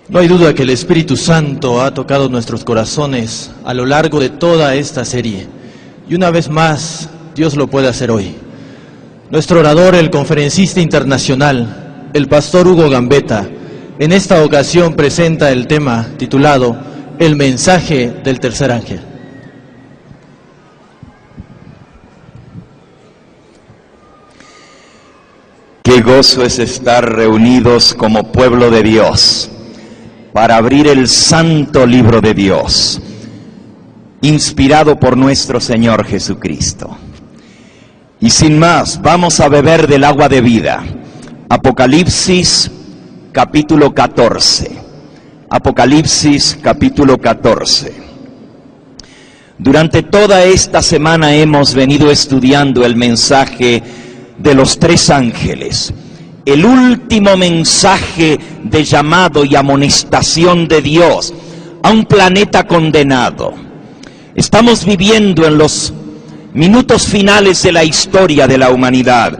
No hay duda que el Espíritu Santo ha tocado nuestros corazones a lo largo de toda esta serie. Y una vez más, Dios lo puede hacer hoy. Nuestro orador, el conferencista internacional, el pastor Hugo Gambetta, en esta ocasión presenta el tema titulado El mensaje del tercer ángel. Qué gozo es estar reunidos como pueblo de Dios para abrir el santo libro de Dios, inspirado por nuestro Señor Jesucristo. Y sin más, vamos a beber del agua de vida. Apocalipsis capítulo 14. Apocalipsis capítulo 14. Durante toda esta semana hemos venido estudiando el mensaje de los tres ángeles, el último mensaje de llamado y amonestación de Dios a un planeta condenado. Estamos viviendo en los minutos finales de la historia de la humanidad.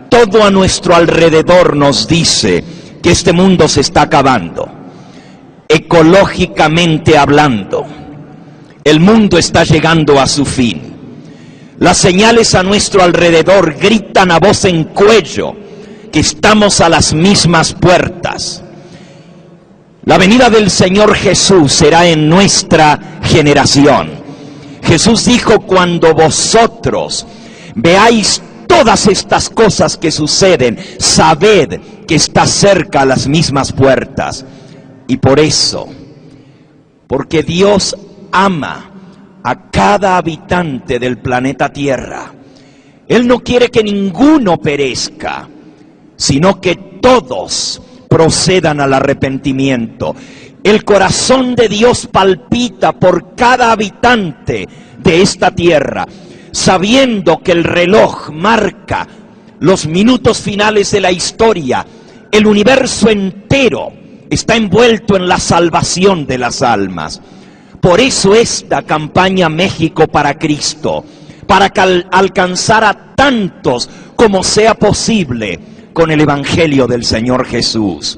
Todo a nuestro alrededor nos dice que este mundo se está acabando. Ecológicamente hablando, el mundo está llegando a su fin. Las señales a nuestro alrededor gritan a voz en cuello que estamos a las mismas puertas. La venida del Señor Jesús será en nuestra generación. Jesús dijo: cuando vosotros veáis todas estas cosas que suceden, sabed que está cerca a las mismas puertas. Y por eso, porque Dios ama a cada habitante del planeta Tierra, Él no quiere que ninguno perezca, sino que todos procedan al arrepentimiento. El corazón de Dios palpita por cada habitante de esta tierra, sabiendo que el reloj marca los minutos finales de la historia. El universo entero está envuelto en la salvación de las almas. Por eso esta campaña México para Cristo, para alcanzar a tantos como sea posible con el Evangelio del Señor Jesús.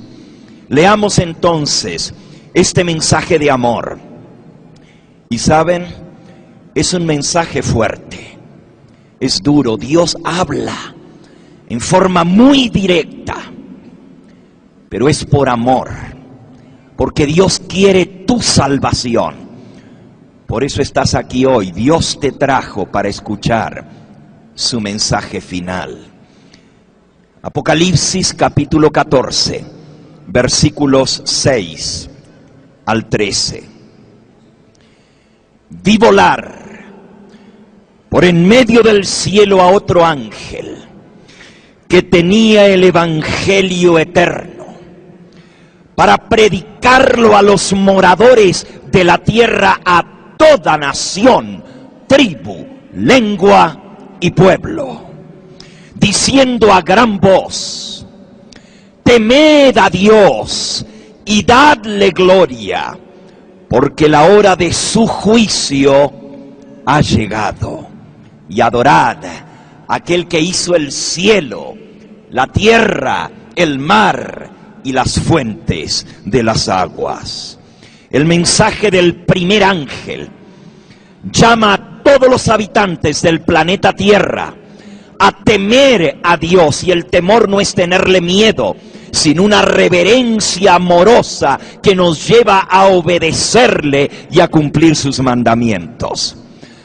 Leamos entonces este mensaje de amor. Y saben, es un mensaje fuerte, es duro. Dios habla en forma muy directa, pero es por amor, porque Dios quiere tu salvación. Por eso estás aquí hoy. Dios te trajo para escuchar su mensaje final. Apocalipsis capítulo 14, versículos 6 al 13. Vi volar por en medio del cielo a otro ángel que tenía el evangelio eterno para predicarlo a los moradores de la tierra, a toda nación, tribu, lengua y pueblo, diciendo a gran voz: temed a Dios y dadle gloria, porque la hora de su juicio ha llegado. Y adorad a aquel que hizo el cielo, la tierra, el mar y las fuentes de las aguas. El mensaje del primer ángel llama a todos los habitantes del planeta Tierra a temer a Dios, y el temor no es tenerle miedo, sino una reverencia amorosa que nos lleva a obedecerle y a cumplir sus mandamientos.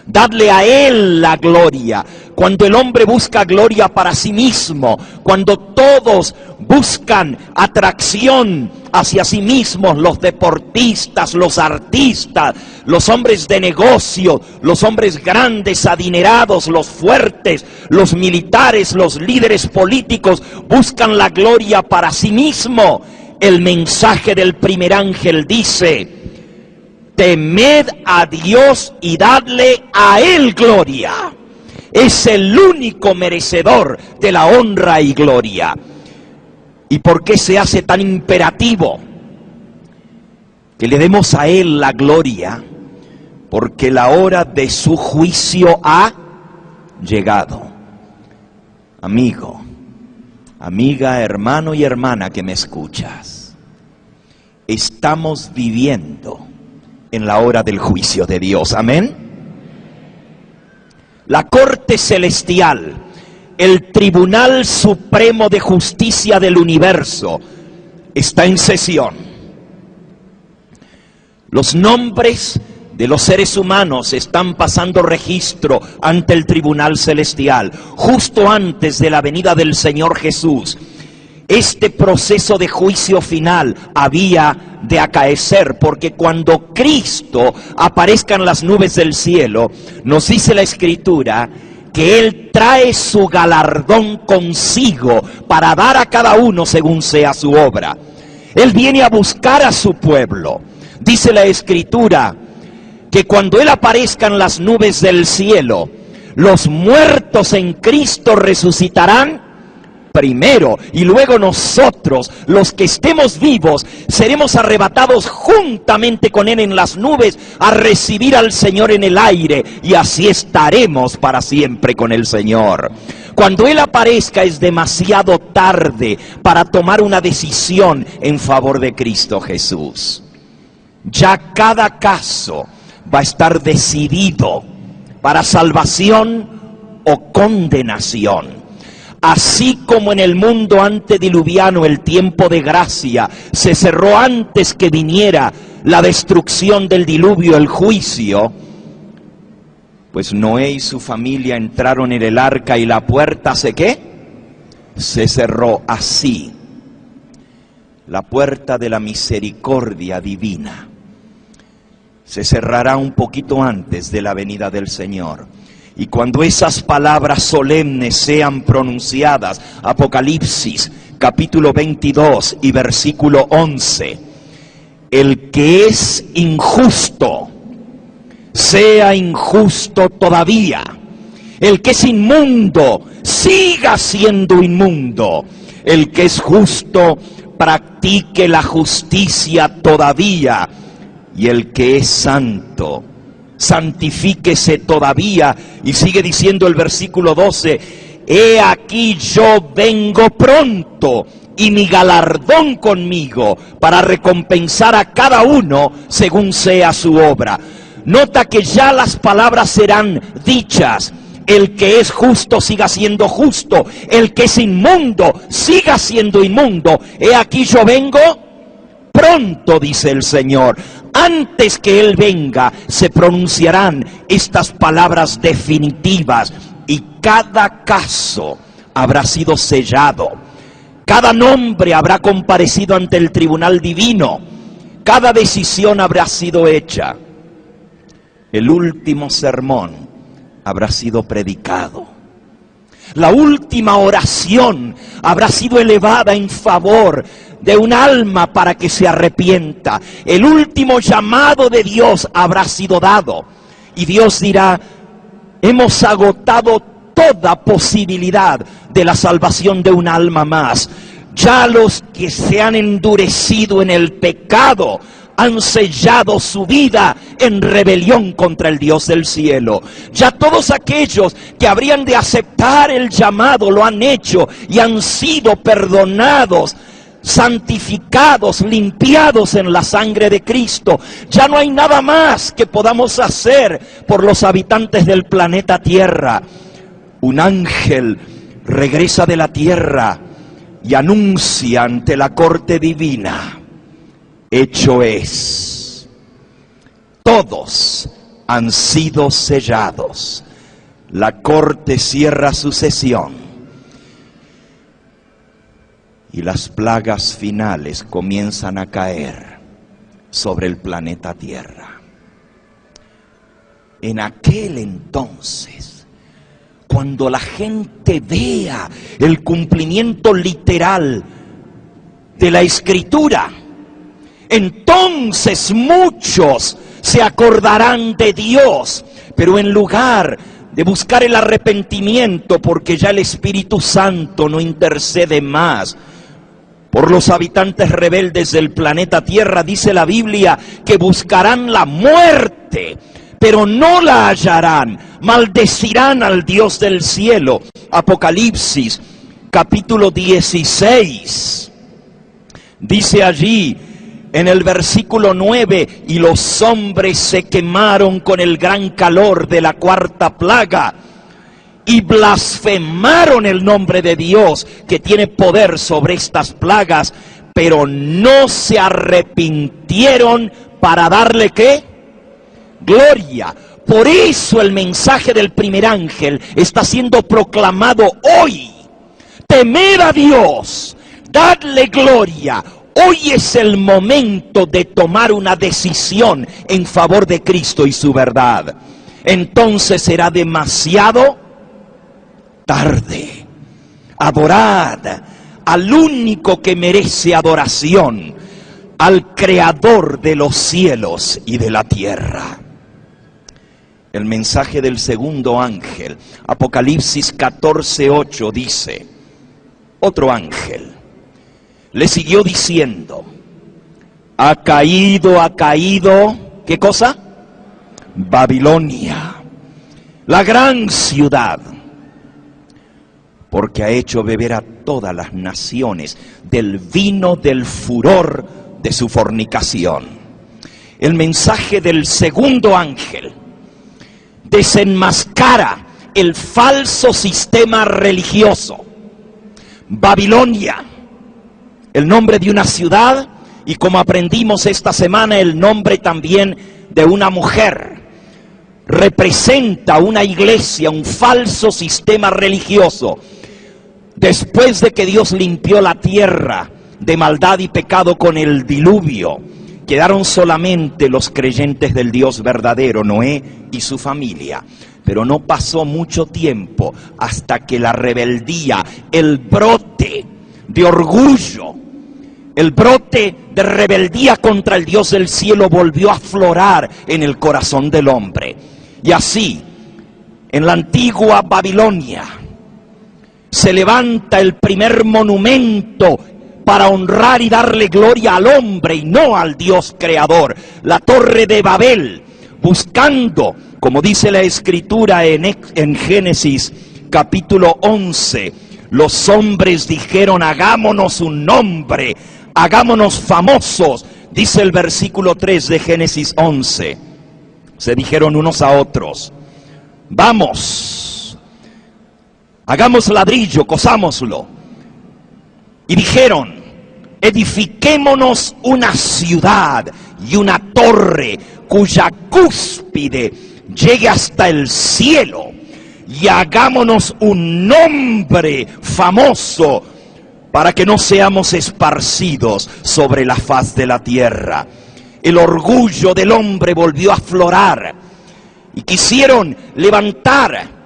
Dadle a Él la gloria. Cuando el hombre busca gloria para sí mismo, cuando todos buscan atracción hacia sí mismos, los deportistas, los artistas, los hombres de negocio, los hombres grandes, adinerados, los fuertes, los militares, los líderes políticos, buscan la gloria para sí mismo. El mensaje del primer ángel dice: temed a Dios y dadle a Él gloria. Es el único merecedor de la honra y gloria. ¿Y por qué se hace tan imperativo que le demos a Él la gloria? Porque la hora de su juicio ha llegado. Amigo, amiga, hermano y hermana que me escuchas, estamos viviendo en la hora del juicio de Dios. Amén. La corte celestial, el Tribunal Supremo de Justicia del universo, está en sesión. Los nombres de los seres humanos están pasando registro ante el Tribunal Celestial, justo antes de la venida del Señor Jesús. Este proceso de juicio final había de acaecer, porque cuando Cristo aparezca en las nubes del cielo, nos dice la Escritura que Él trae su galardón consigo para dar a cada uno según sea su obra. Él viene a buscar a su pueblo. Dice la Escritura que cuando Él aparezca en las nubes del cielo, los muertos en Cristo resucitarán primero, y luego nosotros, los que estemos vivos, seremos arrebatados juntamente con Él en las nubes a recibir al Señor en el aire, y así estaremos para siempre con el Señor. Cuando Él aparezca es demasiado tarde para tomar una decisión en favor de Cristo Jesús. Ya cada caso va a estar decidido para salvación o condenación. Así como en el mundo antediluviano el tiempo de gracia se cerró antes que viniera la destrucción del diluvio, el juicio, pues Noé y su familia entraron en el arca y la puerta se cerró. Así, la puerta de la misericordia divina se cerrará un poquito antes de la venida del Señor. Y cuando esas palabras solemnes sean pronunciadas, Apocalipsis capítulo 22 y versículo 11, el que es injusto, sea injusto todavía. El que es inmundo, siga siendo inmundo. El que es justo, practique la justicia todavía. Y el que es santo, santifíquese todavía. Y sigue diciendo el versículo 12, he aquí yo vengo pronto, y mi galardón conmigo, para recompensar a cada uno según sea su obra. Nota que ya las palabras serán dichas. El que es justo siga siendo justo, el que es inmundo siga siendo inmundo. He aquí yo vengo pronto, dice el Señor. Antes que Él venga, se pronunciarán estas palabras definitivas, y cada caso habrá sido sellado. Cada nombre habrá comparecido ante el tribunal divino. Cada decisión habrá sido hecha. El último sermón habrá sido predicado. La última oración habrá sido elevada en favor de un alma para que se arrepienta. El último llamado de Dios habrá sido dado. Y Dios dirá, hemos agotado toda posibilidad de la salvación de un alma más. Ya los que se han endurecido en el pecado han sellado su vida en rebelión contra el Dios del cielo. Ya todos aquellos que habrían de aceptar el llamado lo han hecho y han sido perdonados, santificados, limpiados en la sangre de Cristo. Ya no hay nada más que podamos hacer por los habitantes del planeta Tierra. Un ángel regresa de la tierra y anuncia ante la corte divina, hecho es, todos han sido sellados. La corte cierra su sesión y las plagas finales comienzan a caer sobre el planeta Tierra. En aquel entonces, cuando la gente vea el cumplimiento literal de la Escritura, entonces muchos se acordarán de Dios, pero en lugar de buscar el arrepentimiento, porque ya el Espíritu Santo no intercede más por los habitantes rebeldes del planeta Tierra, dice la Biblia que buscarán la muerte, pero no la hallarán, maldecirán al Dios del cielo. Apocalipsis capítulo 16, dice allí En el versículo 9, y los hombres se quemaron con el gran calor de la cuarta plaga y blasfemaron el nombre de Dios, que tiene poder sobre estas plagas, pero no se arrepintieron para darle ¿qué? Gloria. Por eso el mensaje del primer ángel está siendo proclamado hoy. Temed a Dios, dadle gloria. Hoy es el momento de tomar una decisión en favor de Cristo y su verdad. Entonces será demasiado tarde. Adorad al único que merece adoración, al Creador de los cielos y de la tierra. El mensaje del segundo ángel, Apocalipsis 14:8 dice: otro ángel le siguió diciendo: ha caído, ¿qué cosa? Babilonia, la gran ciudad, porque ha hecho beber a todas las naciones del vino del furor de su fornicación. El mensaje del segundo ángel desenmascara el falso sistema religioso. Babilonia, el nombre de una ciudad, y como aprendimos esta semana, el nombre también de una mujer, representa una iglesia, un falso sistema religioso. Después de que Dios limpió la tierra de maldad y pecado con el diluvio, quedaron solamente los creyentes del Dios verdadero, Noé y su familia. Pero no pasó mucho tiempo hasta que la rebeldía, el brote de orgullo, el brote de rebeldía contra el Dios del cielo volvió a aflorar en el corazón del hombre. Y así, en la antigua Babilonia, se levanta el primer monumento para honrar y darle gloria al hombre y no al Dios creador, la Torre de Babel, buscando, como dice la Escritura en Génesis capítulo 11, los hombres dijeron: hagámonos un nombre, hagámonos famosos. Dice el versículo 3 de Génesis 11, se dijeron unos a otros: vamos, hagamos ladrillo, cosámoslo. Y dijeron: edifiquémonos una ciudad y una torre cuya cúspide llegue hasta el cielo, y hagámonos un nombre famoso para que no seamos esparcidos sobre la faz de la tierra. El orgullo del hombre volvió a aflorar y quisieron levantar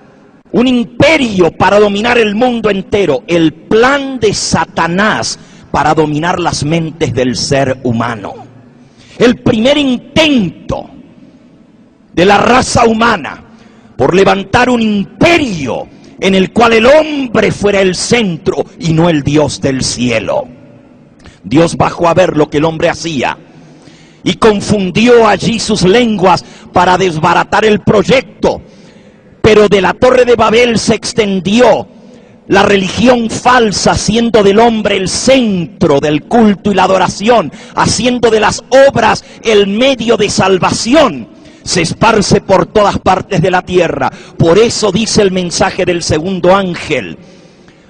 un imperio para dominar el mundo entero. El plan de Satanás para dominar las mentes del ser humano. El primer intento de la raza humana por levantar un imperio en el cual el hombre fuera el centro y no el Dios del cielo. Dios bajó a ver lo que el hombre hacía y confundió allí sus lenguas para desbaratar el proyecto. Pero de la Torre de Babel se extendió la religión falsa, haciendo del hombre el centro del culto y la adoración, haciendo de las obras el medio de salvación. Se esparce por todas partes de la tierra. Por eso dice el mensaje del segundo ángel: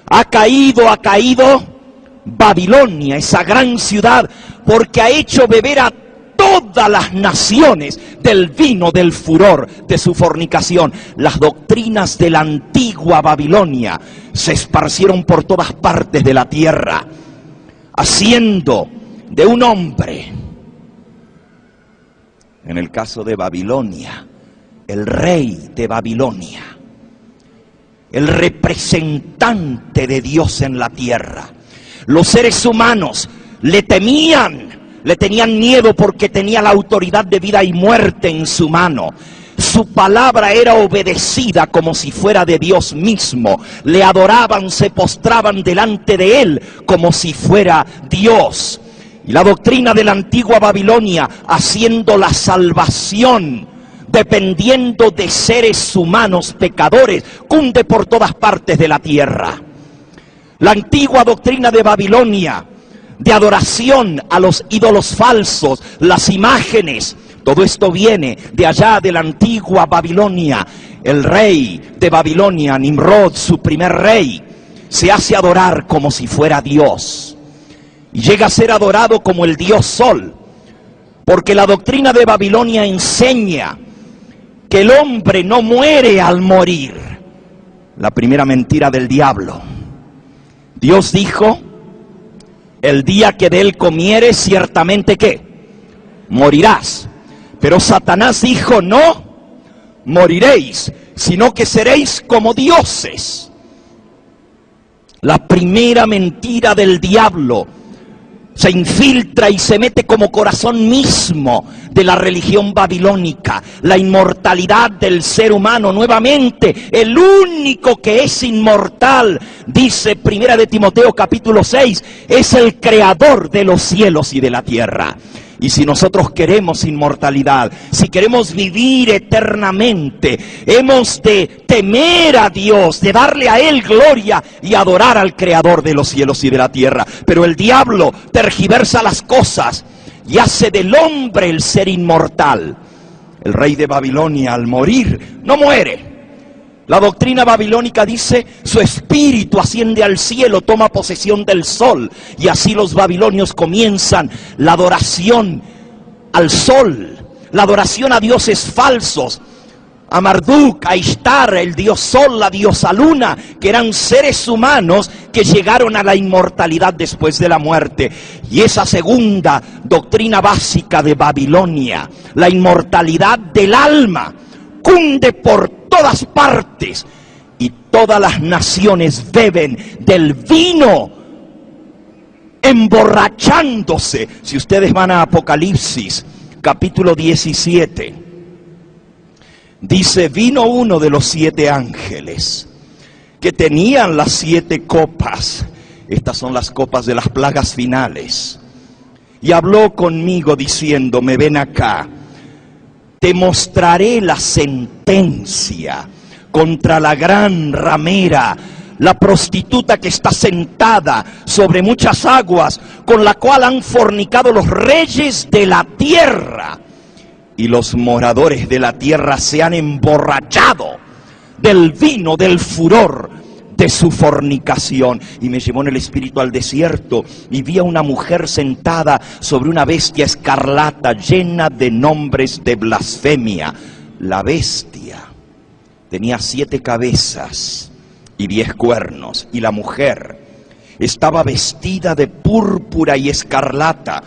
ha caído Babilonia, esa gran ciudad, porque ha hecho beber a todas las naciones del vino del furor de su fornicación. Las doctrinas de la antigua Babilonia se esparcieron por todas partes de la tierra, haciendo de un hombre, en el caso de Babilonia, el rey de Babilonia, el representante de Dios en la tierra. Los seres humanos le temían, le tenían miedo porque tenía la autoridad de vida y muerte en su mano. Su palabra era obedecida como si fuera de Dios mismo. Le adoraban, se postraban delante de él como si fuera Dios. Y la doctrina de la antigua Babilonia, haciendo la salvación dependiendo de seres humanos pecadores, cunde por todas partes de la tierra. La antigua doctrina de Babilonia de adoración a los ídolos falsos, las imágenes. Todo esto viene de allá de la antigua Babilonia. El rey de Babilonia, Nimrod, su primer rey, se hace adorar como si fuera Dios. Y llega a ser adorado como el Dios Sol. Porque la doctrina de Babilonia enseña que el hombre no muere al morir. La primera mentira del diablo. Dios dijo, el día que de él comieres, ciertamente ¿qué? Morirás. Pero Satanás dijo, no moriréis, sino que seréis como dioses. La primera mentira del diablo se infiltra y se mete como corazón mismo de la religión babilónica. La inmortalidad del ser humano. Nuevamente, el único que es inmortal, dice Primera de Timoteo capítulo 6, es el creador de los cielos y de la tierra. Y si nosotros queremos inmortalidad, si queremos vivir eternamente, hemos de temer a Dios, de darle a Él gloria y adorar al Creador de los cielos y de la tierra. Pero el diablo tergiversa las cosas y hace del hombre el ser inmortal. El rey de Babilonia al morir no muere. La doctrina babilónica dice, su espíritu asciende al cielo, toma posesión del sol. Y así los babilonios comienzan la adoración al sol, la adoración a dioses falsos, a Marduk, a Ishtar, el dios sol, la diosa luna, que eran seres humanos que llegaron a la inmortalidad después de la muerte. Y esa segunda doctrina básica de Babilonia, la inmortalidad del alma, cunde por todas partes y todas las naciones beben del vino, emborrachándose. Si ustedes van a Apocalipsis capítulo 17, dice, vino uno de los 7 ángeles que tenían las 7 copas. Estas son las copas de las plagas finales. Y habló conmigo diciéndome, ven acá, te mostraré la sentencia contra la gran ramera, la prostituta que está sentada sobre muchas aguas, con la cual han fornicado los reyes de la tierra. Y los moradores de la tierra se han emborrachado del vino, del furor de su fornicación. Y me llevó en el espíritu al desierto y vi a una mujer sentada sobre una bestia escarlata llena de nombres de blasfemia. La bestia tenía 7 cabezas y 10 cuernos, y la mujer estaba vestida de púrpura y escarlata,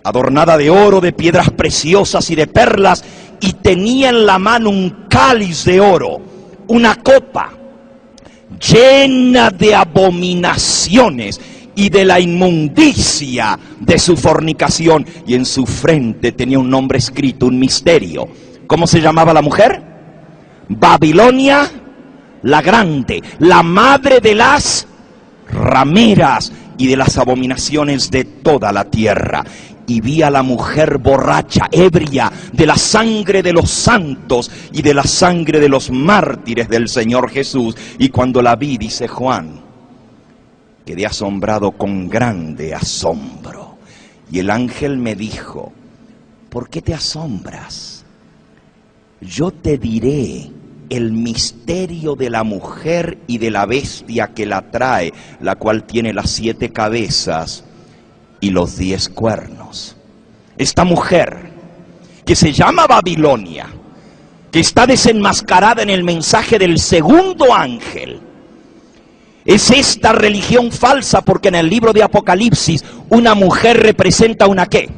adornada de oro, de piedras preciosas y de perlas, y tenía en la mano un cáliz de oro, una copa llena de abominaciones y de la inmundicia de su fornicación, y en su frente tenía un nombre escrito, un misterio. ¿Cómo se llamaba la mujer? Babilonia la Grande, la madre de las rameras y de las abominaciones de toda la tierra. Y vi a la mujer borracha, ebria de la sangre de los santos y de la sangre de los mártires del Señor Jesús. Y cuando la vi, dice Juan, quedé asombrado con grande asombro. Y el ángel me dijo, ¿por qué te asombras? Yo te diré el misterio de la mujer y de la bestia que la trae, la cual tiene las 7 cabezas y los 10 cuernos. Esta mujer, que se llama Babilonia, que está desenmascarada en el mensaje del segundo ángel, es esta religión falsa, porque en el libro de Apocalipsis una mujer representa una ¿qué?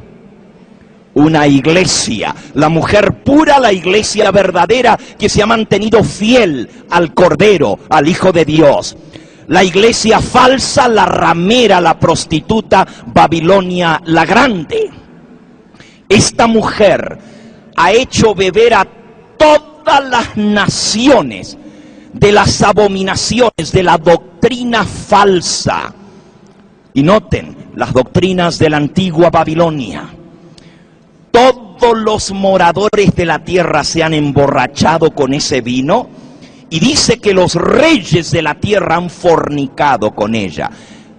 Una iglesia, la mujer pura, la iglesia verdadera que se ha mantenido fiel al Cordero, al Hijo de Dios. La iglesia falsa, la ramera, la prostituta, Babilonia la Grande. Esta mujer ha hecho beber a todas las naciones de las abominaciones, de la doctrina falsa. Y noten, las doctrinas de la antigua Babilonia. Todos los moradores de la tierra se han emborrachado con ese vino, y dice que los reyes de la tierra han fornicado con ella.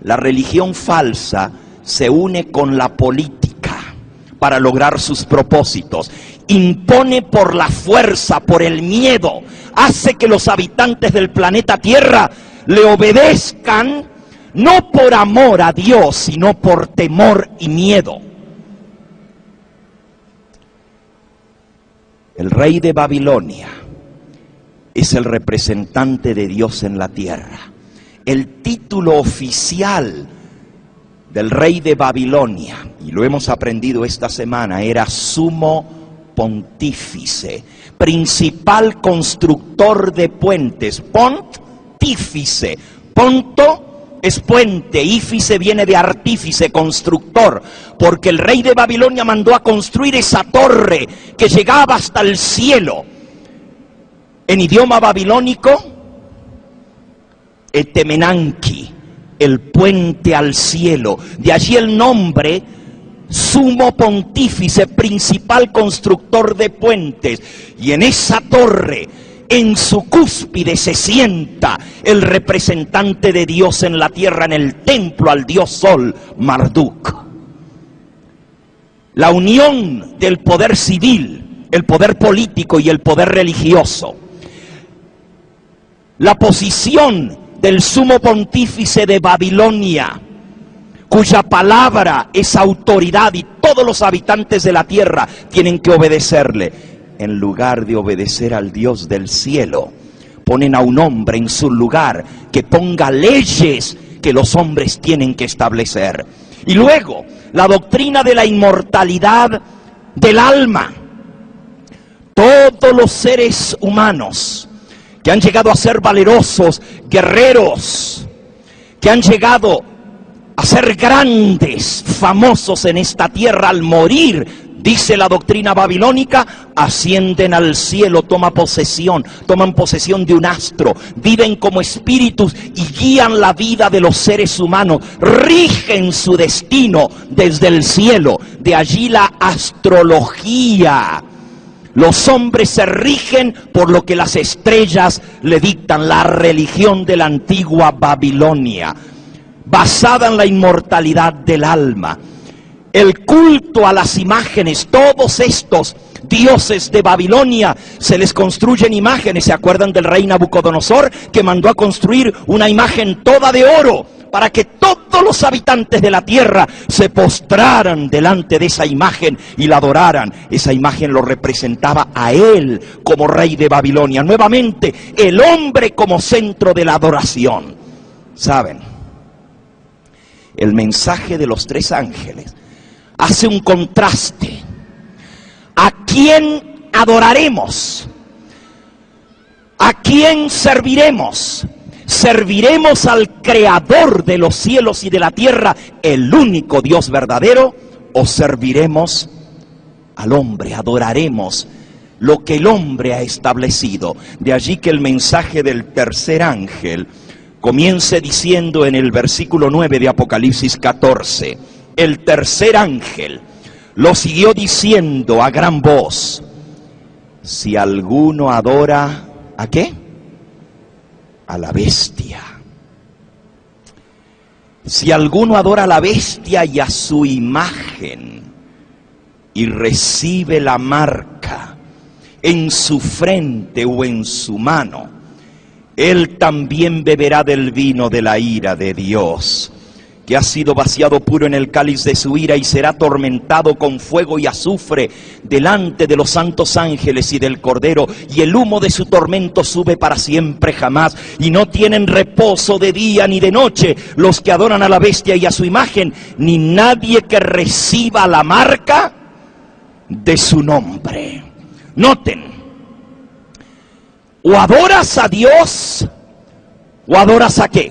La religión falsa se une con la política para lograr sus propósitos. Impone por la fuerza, por el miedo, hace que los habitantes del planeta Tierra le obedezcan, no por amor a Dios, sino por temor y miedo. El rey de Babilonia es el representante de Dios en la tierra. El título oficial del rey de Babilonia, y lo hemos aprendido esta semana, era sumo pontífice, principal constructor de puentes. Pontífice, ponto es puente, ífice viene de artífice, constructor, porque el rey de Babilonia mandó a construir esa torre que llegaba hasta el cielo. En idioma babilónico, Etemenanki, el puente al cielo. De allí el nombre sumo pontífice, principal constructor de puentes. Y en esa torre, en su cúspide, se sienta el representante de Dios en la tierra, en el templo al dios Sol, Marduk. La unión del poder civil, el poder político y el poder religioso. La posición del sumo pontífice de Babilonia, cuya palabra es autoridad y todos los habitantes de la tierra tienen que obedecerle. En lugar de obedecer al Dios del cielo, ponen a un hombre en su lugar que ponga leyes que los hombres tienen que establecer. Y luego, la doctrina de la inmortalidad del alma. Todos los seres humanos que han llegado a ser valerosos, guerreros, que han llegado a ser grandes, famosos en esta tierra, al morir, dice la doctrina babilónica, ascienden al cielo, toman posesión de un astro, viven como espíritus y guían la vida de los seres humanos, rigen su destino desde el cielo. De allí la astrología. Los hombres se rigen por lo que las estrellas le dictan, la religión de la antigua Babilonia, basada en la inmortalidad del alma. El culto a las imágenes, todos estos dioses de Babilonia, se les construyen imágenes. ¿Se acuerdan del rey Nabucodonosor, que mandó a construir una imagen toda de oro para que todos los habitantes de la tierra se postraran delante de esa imagen y la adoraran? Esa imagen lo representaba a él como rey de Babilonia. Nuevamente, el hombre como centro de la adoración. ¿Saben? El mensaje de los tres ángeles hace un contraste. ¿A quién adoraremos? ¿A quién serviremos? ¿Serviremos al creador de los cielos y de la tierra, el único Dios verdadero? ¿O serviremos al hombre? Adoraremos lo que el hombre ha establecido. De allí que el mensaje del tercer ángel comience diciendo en el versículo 9 de Apocalipsis 14, el tercer ángel lo siguió diciendo a gran voz: si alguno adora, ¿a qué? A la bestia. Si alguno adora a la bestia y a su imagen y recibe la marca en su frente o en su mano, él también beberá del vino de la ira de Dios, que ha sido vaciado puro en el cáliz de su ira, y será atormentado con fuego y azufre delante de los santos ángeles y del Cordero, y el humo de su tormento sube para siempre jamás, y no tienen reposo de día ni de noche los que adoran a la bestia y a su imagen, ni nadie que reciba la marca de su nombre. Noten, o adoras a Dios, o adoras a ¿qué?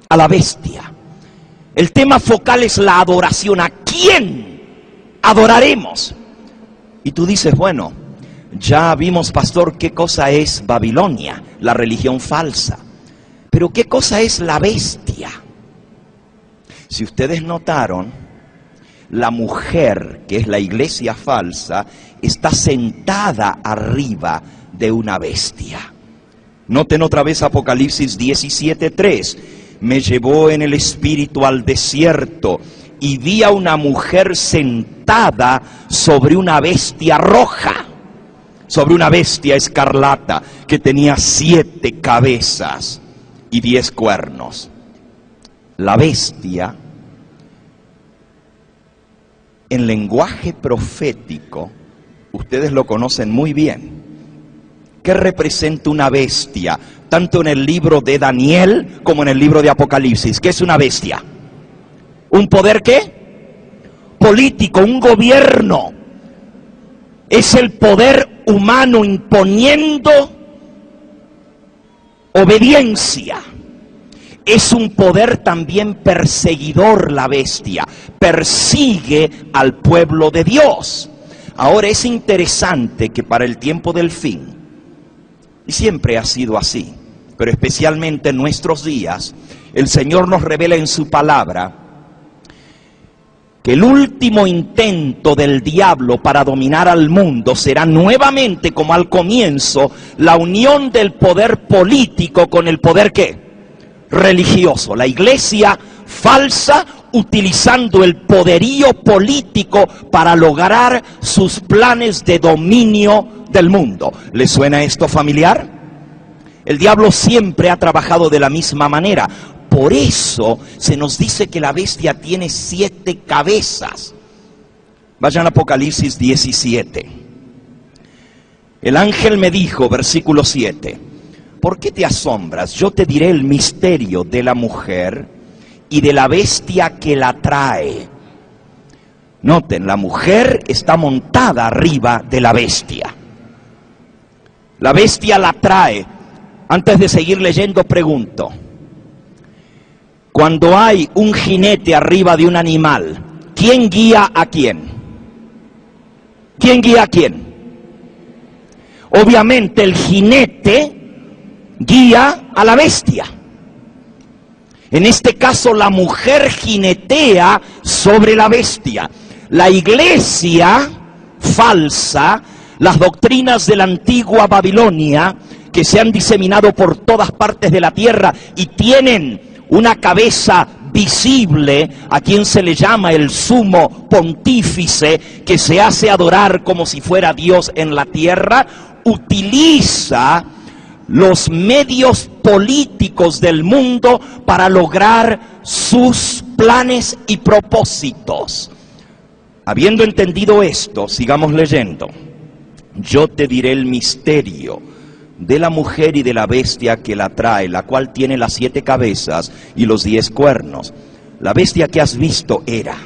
A la bestia. El tema focal es la adoración. ¿A quién adoraremos? Y tú dices, bueno, ya vimos, pastor, qué cosa es Babilonia, la religión falsa. Pero ¿qué cosa es la bestia? Si ustedes notaron, la mujer, que es la iglesia falsa, está sentada arriba de una bestia. Noten otra vez Apocalipsis 17:3. me llevó en el espíritu al desierto y vi a una mujer sentada sobre una bestia roja, sobre una bestia escarlata que tenía 7 cabezas y 10 cuernos. La bestia, en lenguaje profético, ustedes lo conocen muy bien. ¿Qué representa una bestia? Tanto en el libro de Daniel como en el libro de Apocalipsis. ¿Qué es una bestia? ¿Un poder qué? Político, un gobierno. Es el poder humano imponiendo obediencia. Es un poder también perseguidor la bestia. Persigue al pueblo de Dios. Ahora es interesante que para el tiempo del fin, y siempre ha sido así, pero especialmente en nuestros días, el Señor nos revela en su palabra que el último intento del diablo para dominar al mundo será nuevamente, como al comienzo, la unión del poder político con el poder ¿qué? Religioso. La iglesia falsa utilizando el poderío político para lograr sus planes de dominio del mundo. ¿Le suena esto familiar? El diablo siempre ha trabajado de la misma manera. Por eso se nos dice que la bestia tiene 7 cabezas. Vayan a Apocalipsis 17. El ángel me dijo, versículo 7, ¿por qué te asombras? Yo te diré el misterio de la mujer y de la bestia que la trae. Noten, la mujer está montada arriba de la bestia. La bestia la trae. Antes de seguir leyendo, pregunto. Cuando hay un jinete arriba de un animal, ¿quién guía a quién? ¿Quién guía a quién? Obviamente el jinete guía a la bestia. En este caso la mujer jinetea sobre la bestia. La iglesia falsa, las doctrinas de la antigua Babilonia, que se han diseminado por todas partes de la tierra y tienen una cabeza visible, a quien se le llama el sumo pontífice, que se hace adorar como si fuera Dios en la tierra, utiliza los medios políticos del mundo para lograr sus planes y propósitos. Habiendo entendido esto, sigamos leyendo. Yo te diré el misterio de la mujer y de la bestia que la trae, la cual tiene las 7 cabezas y los 10 cuernos. La bestia que has visto era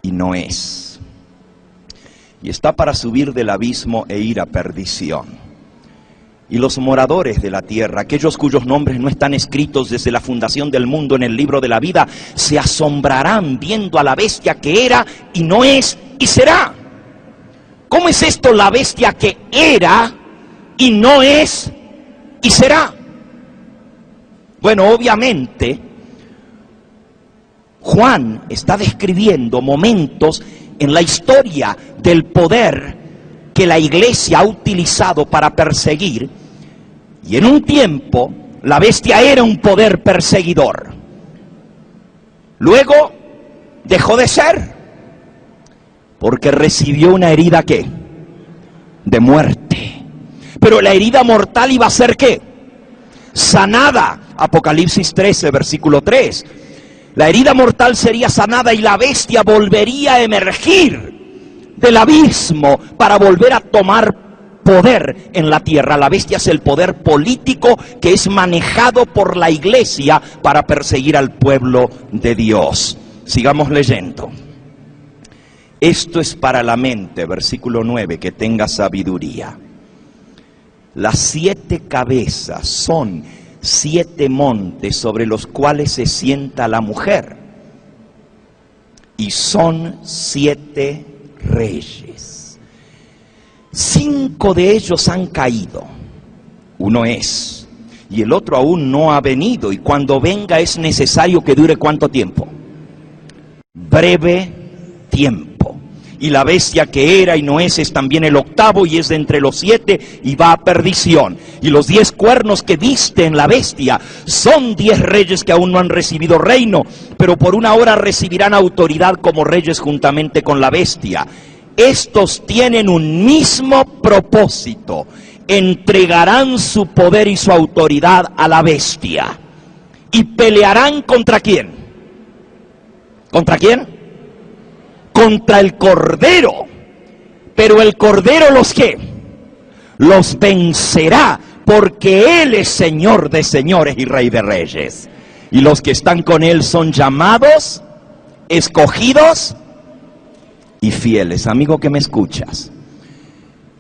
y no es, y está para subir del abismo e ir a perdición. Y los moradores de la tierra, aquellos cuyos nombres no están escritos desde la fundación del mundo en el libro de la vida, se asombrarán viendo a la bestia que era y no es y será. ¿Cómo es esto, la bestia que era y no es y será? Bueno, obviamente Juan está describiendo momentos en la historia del poder que la iglesia ha utilizado para perseguir, y en un tiempo la bestia era un poder perseguidor. Luego dejó de ser, porque recibió una herida ¿qué? De muerte. Pero la herida mortal iba a ser ¿qué? Sanada. Apocalipsis 13, versículo 3. La herida mortal sería sanada y la bestia volvería a emergir del abismo para volver a tomar poder en la tierra. La bestia es el poder político que es manejado por la iglesia para perseguir al pueblo de Dios. Sigamos leyendo. Esto es para la mente, versículo 9, que tenga sabiduría. Las 7 cabezas son 7 montes sobre los cuales se sienta la mujer, y son 7 reyes. 5 de ellos han caído, uno es, y el otro aún no ha venido, y cuando venga es necesario que dure ¿cuánto tiempo? Breve tiempo. y la bestia que era y no es también el octavo, y es de entre los 7, y va a perdición. Y los 10 cuernos que viste en la bestia son 10 reyes que aún no han recibido reino, pero por una hora recibirán autoridad como reyes juntamente con la bestia. Estos tienen un mismo propósito: entregarán su poder y su autoridad a la bestia. ¿Y pelearán contra quién? ¿Contra quién? Contra el Cordero. Pero el Cordero, ¿los qué? Los vencerá, porque Él es Señor de señores y Rey de reyes. Y los que están con Él son llamados, escogidos y fieles. Amigo que me escuchas,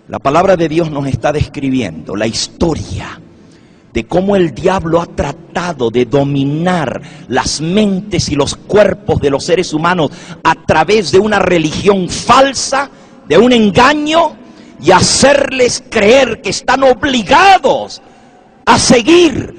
la palabra de Dios nos está describiendo la historia de cómo el diablo ha tratado de dominar las mentes y los cuerpos de los seres humanos a través de una religión falsa, de un engaño, y hacerles creer que están obligados a seguir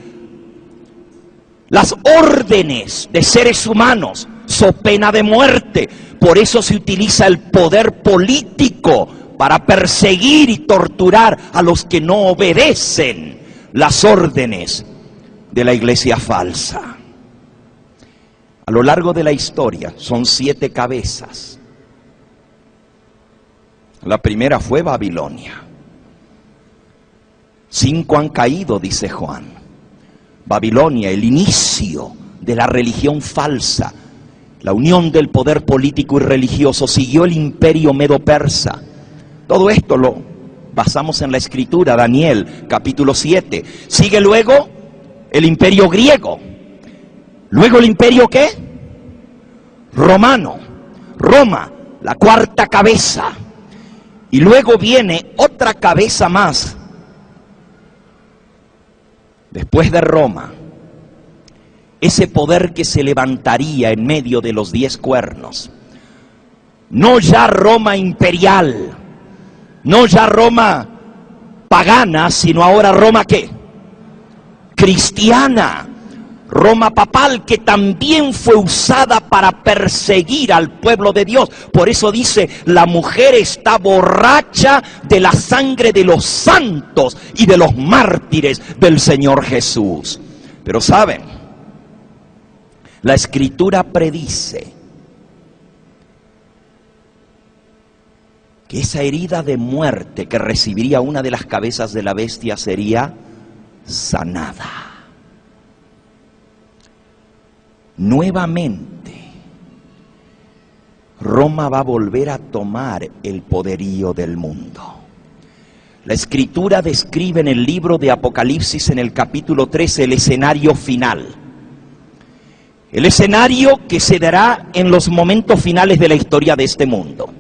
las órdenes de seres humanos, so pena de muerte. Por eso se utiliza el poder político para perseguir y torturar a los que no obedecen las órdenes de la iglesia falsa. A lo largo de la historia son 7 cabezas. La primera fue Babilonia. 5 han caído, dice Juan. Babilonia, el inicio de la religión falsa, la unión del poder político y religioso. Siguió el imperio medo-persa. Todo esto lo basamos en la escritura, Daniel capítulo 7. Sigue luego el imperio griego. Luego el imperio ¿qué? Romano. Roma, la 4ª cabeza. Y luego viene otra cabeza más. Después de Roma, ese poder que se levantaría en medio de los 10 cuernos. No ya Roma imperial, no ya Roma pagana, sino ahora Roma ¿qué? Cristiana. Roma papal, que también fue usada para perseguir al pueblo de Dios. Por eso dice, la mujer está borracha de la sangre de los santos y de los mártires del Señor Jesús. Pero saben, la escritura predice que esa herida de muerte que recibiría una de las cabezas de la bestia sería sanada. Nuevamente, Roma va a volver a tomar el poderío del mundo. La escritura describe en el libro de Apocalipsis, en el capítulo 13, el escenario final. El escenario que se dará en los momentos finales de la historia de este mundo.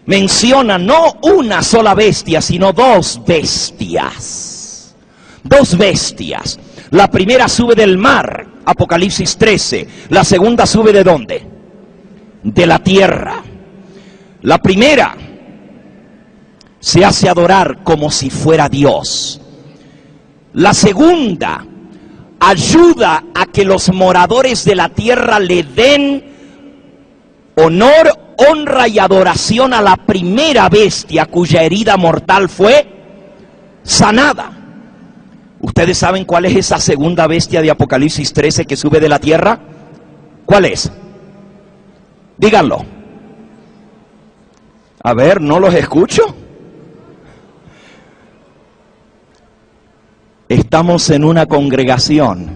Menciona no una sola bestia, sino 2 bestias. 2 bestias. La primera sube del mar, Apocalipsis 13. La segunda sube ¿de dónde? De la tierra. La primera se hace adorar como si fuera Dios. La segunda ayuda a que los moradores de la tierra le den honor, honra y adoración a la primera bestia cuya herida mortal fue sanada. ¿Ustedes saben cuál es esa segunda bestia de Apocalipsis 13 que sube de la tierra? ¿Cuál es? Díganlo. A ver, ¿no los escucho? Estamos en una congregación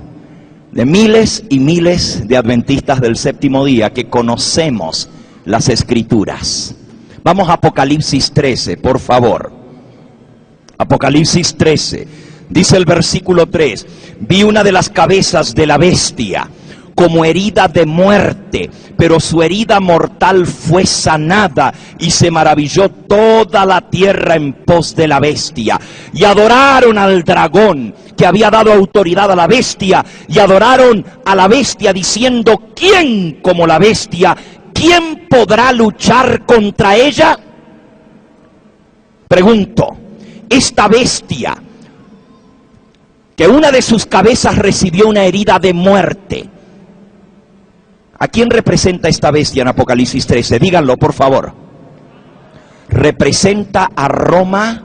de miles y miles de adventistas del séptimo día que conocemos las escrituras. Vamos a Apocalipsis 13, por favor. Apocalipsis 13. Dice el versículo 3, vi una de las cabezas de la bestia como herida de muerte, pero su herida mortal fue sanada, y se maravilló toda la tierra en pos de la bestia. Y adoraron al dragón que había dado autoridad a la bestia, y adoraron a la bestia diciendo, ¿quién como la bestia? ¿Quién podrá luchar contra ella? Pregunto, esta bestia, que una de sus cabezas recibió una herida de muerte, ¿a quién representa esta bestia en Apocalipsis 13? Díganlo, por favor. representa a Roma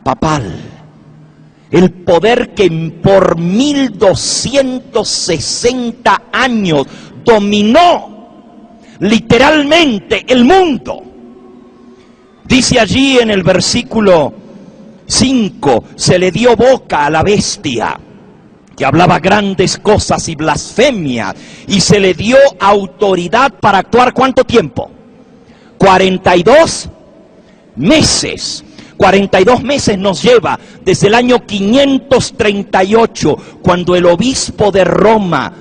papal. El poder que por 1260 años dominó literalmente el mundo. Dice allí en el versículo 5, se le dio boca a la bestia, que hablaba grandes cosas y blasfemia, y se le dio autoridad para actuar. ¿Cuánto tiempo? 42 meses. 42 meses nos lleva desde el año 538, cuando el obispo de Roma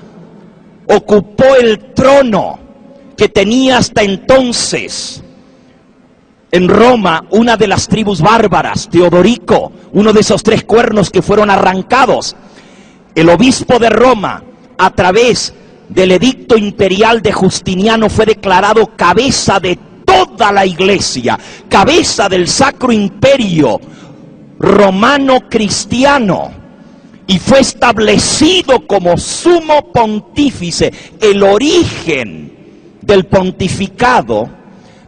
ocupó el trono que tenía hasta entonces en Roma una de las tribus bárbaras, Teodorico, uno de esos 3 cuernos que fueron arrancados. El obispo de Roma, a través del edicto imperial de Justiniano, fue declarado cabeza de toda la iglesia, cabeza del Sacro Imperio Romano Cristiano, y fue establecido como sumo pontífice. El origen del pontificado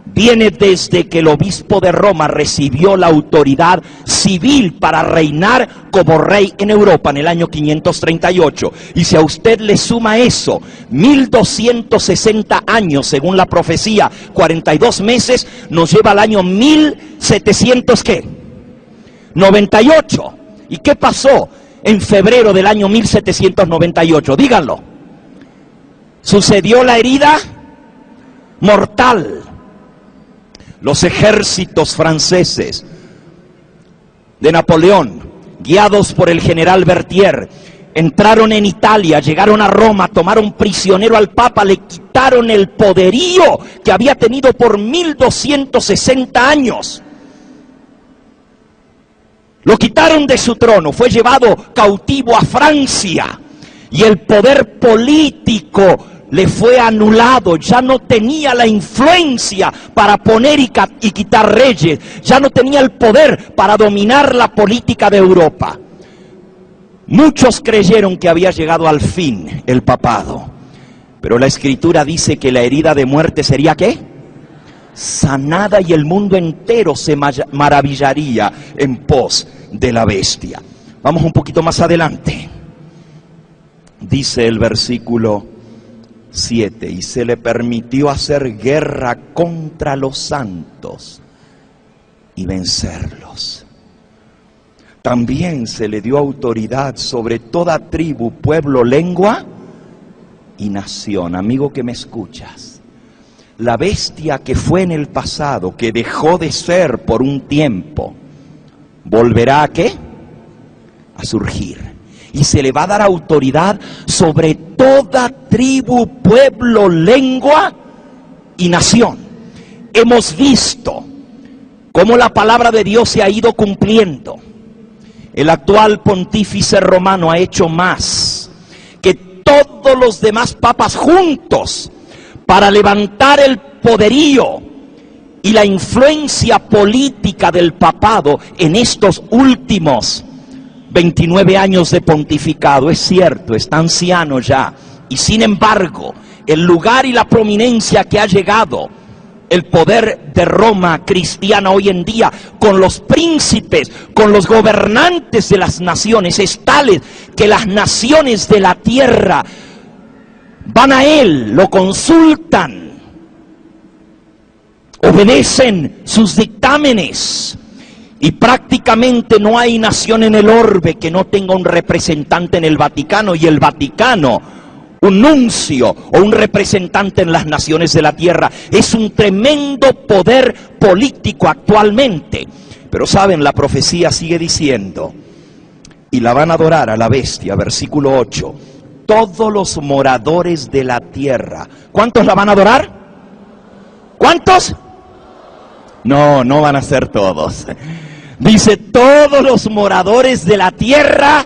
viene desde que el obispo de Roma recibió la autoridad civil para reinar como rey en Europa en el año 538. Y si a usted le suma eso, 1260 años según la profecía, 42 meses, nos lleva al año 1700, ¿qué? 98. ¿Y qué pasó en febrero del año 1798? Díganlo. Sucedió la herida mortal. Los ejércitos franceses de Napoleón, guiados por el general Berthier, entraron en Italia, llegaron a Roma, tomaron prisionero al Papa, le quitaron el poderío que había tenido por 1260 años. Lo quitaron de su trono, fue llevado cautivo a Francia, y el poder político le fue anulado. Ya no tenía la influencia para poner y quitar reyes, ya no tenía el poder para dominar la política de Europa. Muchos creyeron que había llegado al fin el papado, pero la Escritura dice que la herida de muerte sería, ¿qué? Sanada, y el mundo entero se maravillaría en pos de la bestia. Vamos un poquito más adelante. Dice el versículo 7, y se le permitió hacer guerra contra los santos y vencerlos. También se le dio autoridad sobre toda tribu, pueblo, lengua y nación. Amigo que me escuchas, la bestia que fue en el pasado, que dejó de ser por un tiempo, volverá ¿a qué? A surgir. Y se le va a dar autoridad sobre toda tribu, pueblo, lengua y nación. Hemos visto cómo la palabra de Dios se ha ido cumpliendo. El actual pontífice romano ha hecho más que todos los demás papas juntos para levantar el poderío y la influencia política del papado en estos últimos 29 años de pontificado. Es cierto, está anciano ya, y sin embargo, el lugar y la prominencia que ha llegado el poder de Roma cristiana hoy en día, con los príncipes, con los gobernantes de las naciones, es tal que las naciones de la tierra van a él, lo consultan, obedecen sus dictámenes. Y prácticamente no hay nación en el orbe que no tenga un representante en el Vaticano, y el Vaticano, un nuncio o un representante en las naciones de la tierra. Es un tremendo poder político actualmente. Pero saben, la profecía sigue diciendo, y la van a adorar a la bestia, versículo 8, todos los moradores de la tierra. ¿Cuántos la van a adorar? ¿Cuántos? No, no van a ser todos. Dice, todos los moradores de la tierra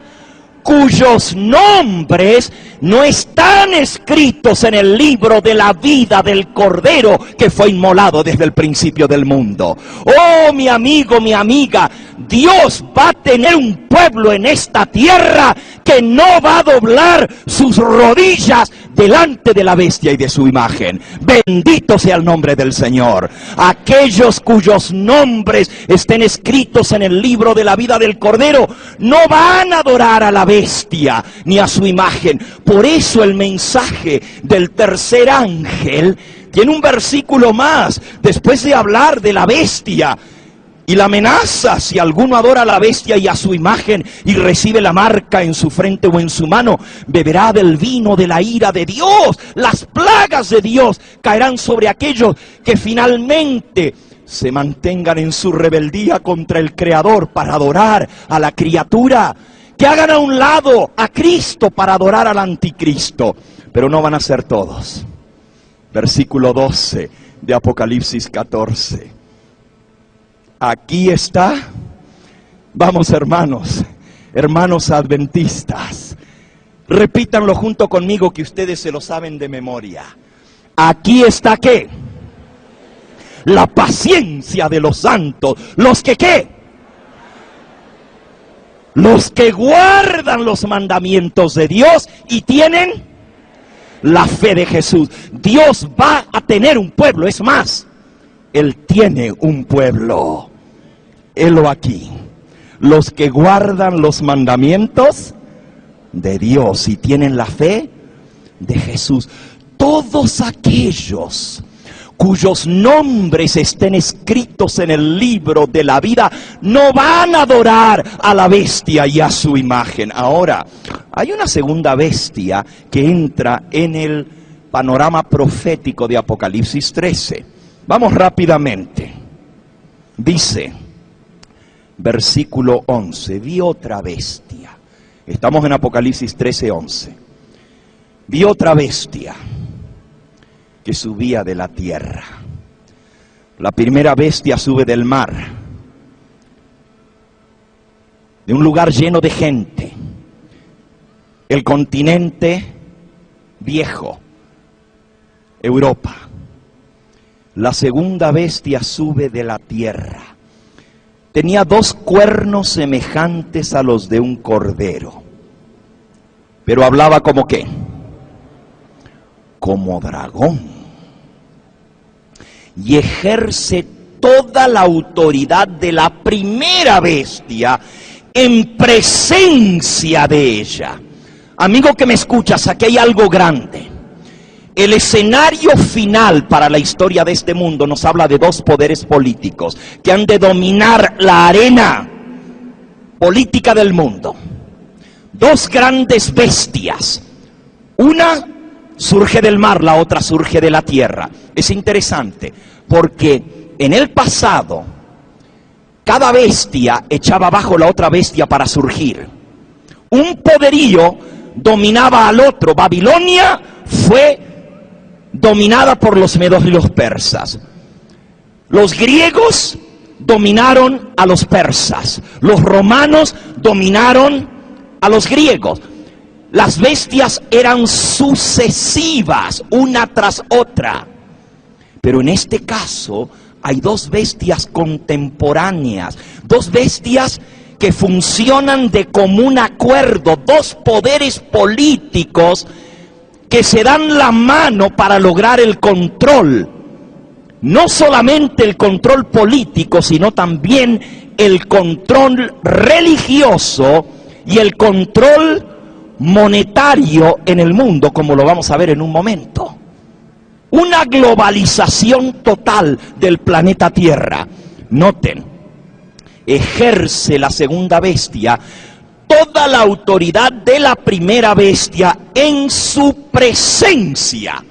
cuyos nombres no están escritos en el libro de la vida del Cordero que fue inmolado desde el principio del mundo. Oh, mi amigo, mi amiga, Dios va a tener un pueblo en esta tierra que no va a doblar sus rodillas delante de la bestia y de su imagen. Bendito sea el nombre del Señor. Aquellos cuyos nombres estén escritos en el libro de la vida del Cordero no van a adorar a la bestia ni a su imagen. Por eso el mensaje del tercer ángel tiene un versículo más, después de hablar de la bestia y la amenaza: si alguno adora a la bestia y a su imagen y recibe la marca en su frente o en su mano, beberá del vino de la ira de Dios. Las plagas de Dios caerán sobre aquellos que finalmente se mantengan en su rebeldía contra el Creador para adorar a la criatura, que hagan a un lado a Cristo para adorar al anticristo. Pero no van a ser todos. Versículo 12 de Apocalipsis 14. Aquí está, vamos hermanos adventistas, repítanlo junto conmigo que ustedes se lo saben de memoria. Aquí está ¿qué? La paciencia de los santos, los que ¿qué? Los que guardan los mandamientos de Dios y tienen la fe de Jesús. Dios va a tener un pueblo, es más, Él tiene un pueblo. Helo aquí, los que guardan los mandamientos de Dios y tienen la fe de Jesús. Todos aquellos cuyos nombres estén escritos en el libro de la vida no van a adorar a la bestia y a su imagen. Ahora, hay una segunda bestia que entra en el panorama profético de Apocalipsis 13. Vamos rápidamente. Dice, versículo 11, vi otra bestia. Estamos en Apocalipsis 13, 11. Vi otra bestia que subía de la tierra. La primera bestia sube del mar, de un lugar lleno de gente, el continente viejo, Europa. La segunda bestia sube de la tierra. Tenía 2 cuernos semejantes a los de un cordero, pero hablaba como ¿qué? Como dragón. Y ejerce toda la autoridad de la primera bestia en presencia de ella. Amigo que me escuchas, aquí hay algo grande. El escenario final para la historia de este mundo nos habla de 2 poderes políticos que han de dominar la arena política del mundo. 2 grandes bestias. Una surge del mar, la otra surge de la tierra. Es interesante porque en el pasado cada bestia echaba abajo la otra bestia para surgir. Un poderío dominaba al otro. Babilonia fue dominada por los medos y los persas. Los griegos dominaron a los persas. Los romanos dominaron a los griegos. Las bestias eran sucesivas, una tras otra. Pero en este caso hay 2 bestias contemporáneas, 2 bestias que funcionan de común acuerdo, 2 poderes políticos que se dan la mano para lograr el control. No solamente el control político, sino también el control religioso y el control monetario en el mundo, como lo vamos a ver en un momento. Una globalización total del planeta Tierra. Noten, ejerce la segunda bestia toda la autoridad de la primera bestia en su presencia.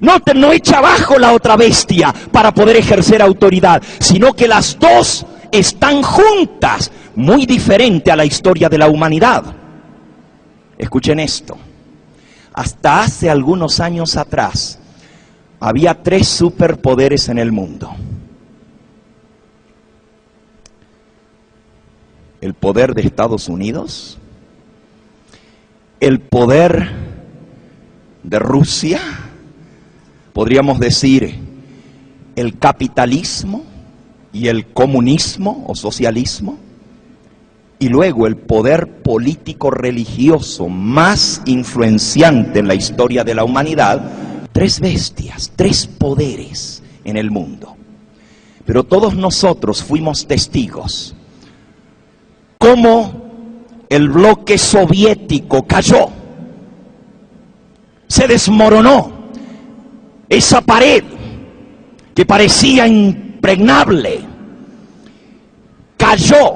Noten, no echa abajo la otra bestia para poder ejercer autoridad, sino que las 2 están juntas, muy diferente a la historia de la humanidad. Escuchen esto. Hasta hace algunos años atrás había 3 superpoderes en el mundo. El poder de Estados Unidos, el poder de Rusia, podríamos decir el capitalismo y el comunismo o socialismo, y luego el poder político religioso más influenciante en la historia de la humanidad, 3 bestias, 3 poderes en el mundo. Pero todos nosotros fuimos testigos cómo el bloque soviético cayó, se desmoronó. Esa pared que parecía impregnable cayó,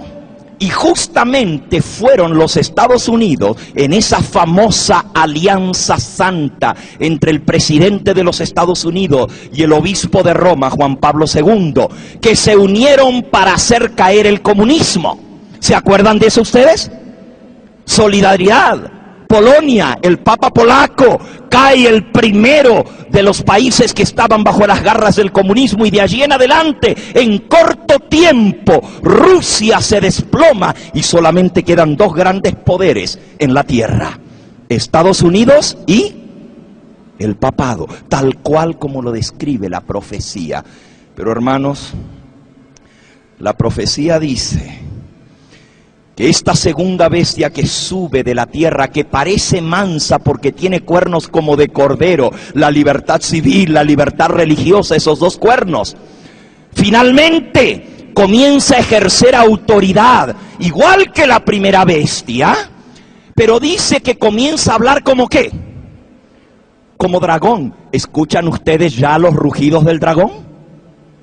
y justamente fueron los Estados Unidos, en esa famosa alianza santa entre el presidente de los Estados Unidos y el obispo de Roma, Juan Pablo II, que se unieron para hacer caer el comunismo. ¿Se acuerdan de eso ustedes? Solidaridad. Polonia, el Papa polaco, cae el primero de los países que estaban bajo las garras del comunismo, y de allí en adelante, en corto tiempo, Rusia se desploma y solamente quedan 2 grandes poderes en la tierra: Estados Unidos y el papado, tal cual como lo describe la profecía. Pero hermanos, la profecía dice que esta segunda bestia que sube de la tierra, que parece mansa porque tiene cuernos como de cordero, la libertad civil, la libertad religiosa, esos 2 cuernos, finalmente comienza a ejercer autoridad, igual que la primera bestia, pero dice que comienza a hablar como ¿qué? Como dragón. ¿Escuchan ustedes ya los rugidos del dragón?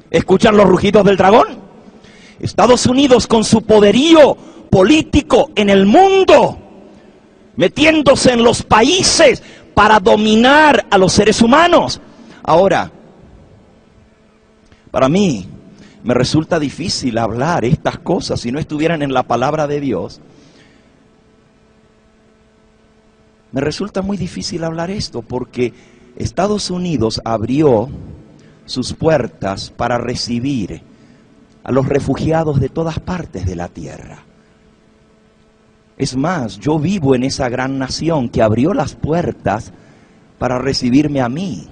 ¿Escuchan los rugidos del dragón? Estados Unidos, con su poderío político en el mundo, metiéndose en los países para dominar a los seres humanos. Ahora, para mí me resulta difícil hablar estas cosas si no estuvieran en la palabra de Dios. Me resulta muy difícil hablar esto porque Estados Unidos abrió sus puertas para recibir a los refugiados de todas partes de la tierra. Es más, yo vivo en esa gran nación que abrió las puertas para recibirme a mí.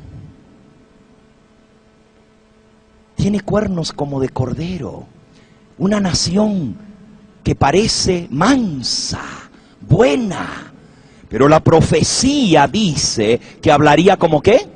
Tiene cuernos como de cordero, una nación que parece mansa, buena, pero la profecía dice que hablaría como ¿qué?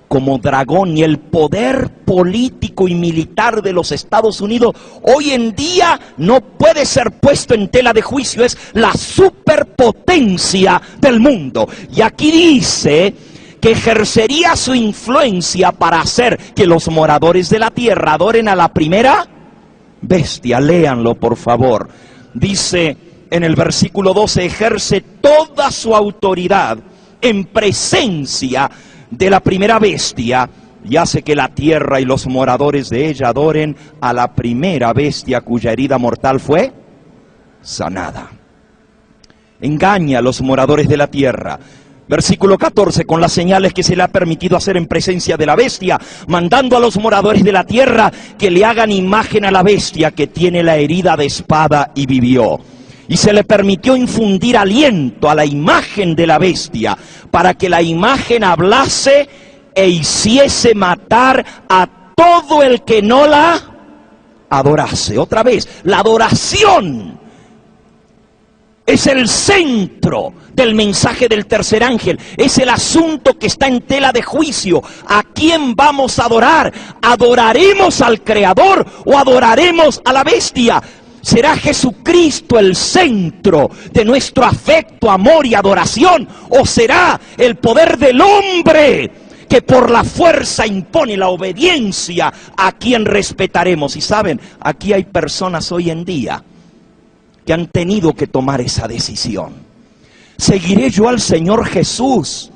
Como dragón. Y el poder político y militar de los Estados Unidos hoy en día no puede ser puesto en tela de juicio, es la superpotencia del mundo. Y aquí dice que ejercería su influencia para hacer que los moradores de la tierra adoren a la primera bestia. Léanlo por favor. Dice en el versículo 12, ejerce toda su autoridad en presencia de la primera bestia y hace que la tierra y los moradores de ella adoren a la primera bestia cuya herida mortal fue sanada. Engaña a los moradores de la tierra. Versículo 14, con las señales que se le ha permitido hacer en presencia de la bestia, mandando a los moradores de la tierra que le hagan imagen a la bestia que tiene la herida de espada y vivió. Y se le permitió infundir aliento a la imagen de la bestia, para que la imagen hablase e hiciese matar a todo el que no la adorase. Otra vez, la adoración es el centro del mensaje del tercer ángel. Es el asunto que está en tela de juicio. ¿A quién vamos a adorar? ¿Adoraremos al Creador o adoraremos a la bestia? ¿Será Jesucristo el centro de nuestro afecto, amor y adoración? ¿O será el poder del hombre que por la fuerza impone la obediencia a quien respetaremos? Y saben, aquí hay personas hoy en día que han tenido que tomar esa decisión. ¿Seguiré yo al Señor Jesús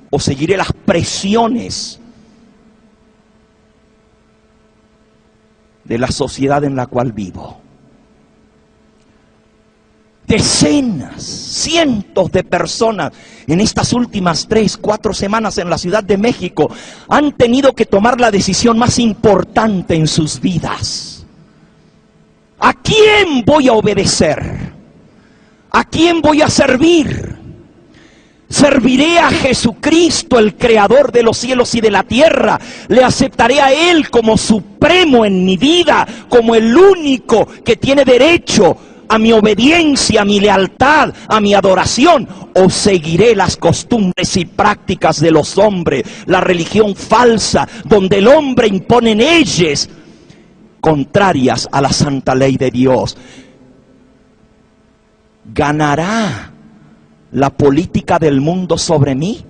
o seguiré las presiones de la sociedad en la cual vivo? Decenas, cientos de personas en estas últimas 3, 4 semanas en la Ciudad de México han tenido que tomar la decisión más importante en sus vidas. ¿A quién voy a obedecer? ¿A quién voy a servir? ¿Serviré a Jesucristo, el Creador de los cielos y de la tierra? ¿Le aceptaré a Él como supremo en mi vida, como el único que tiene derecho a mi obediencia, a mi lealtad, a mi adoración? ¿O seguiré las costumbres y prácticas de los hombres, la religión falsa, donde el hombre impone leyes contrarias a la santa ley de Dios? ¿Ganará la política del mundo sobre mí?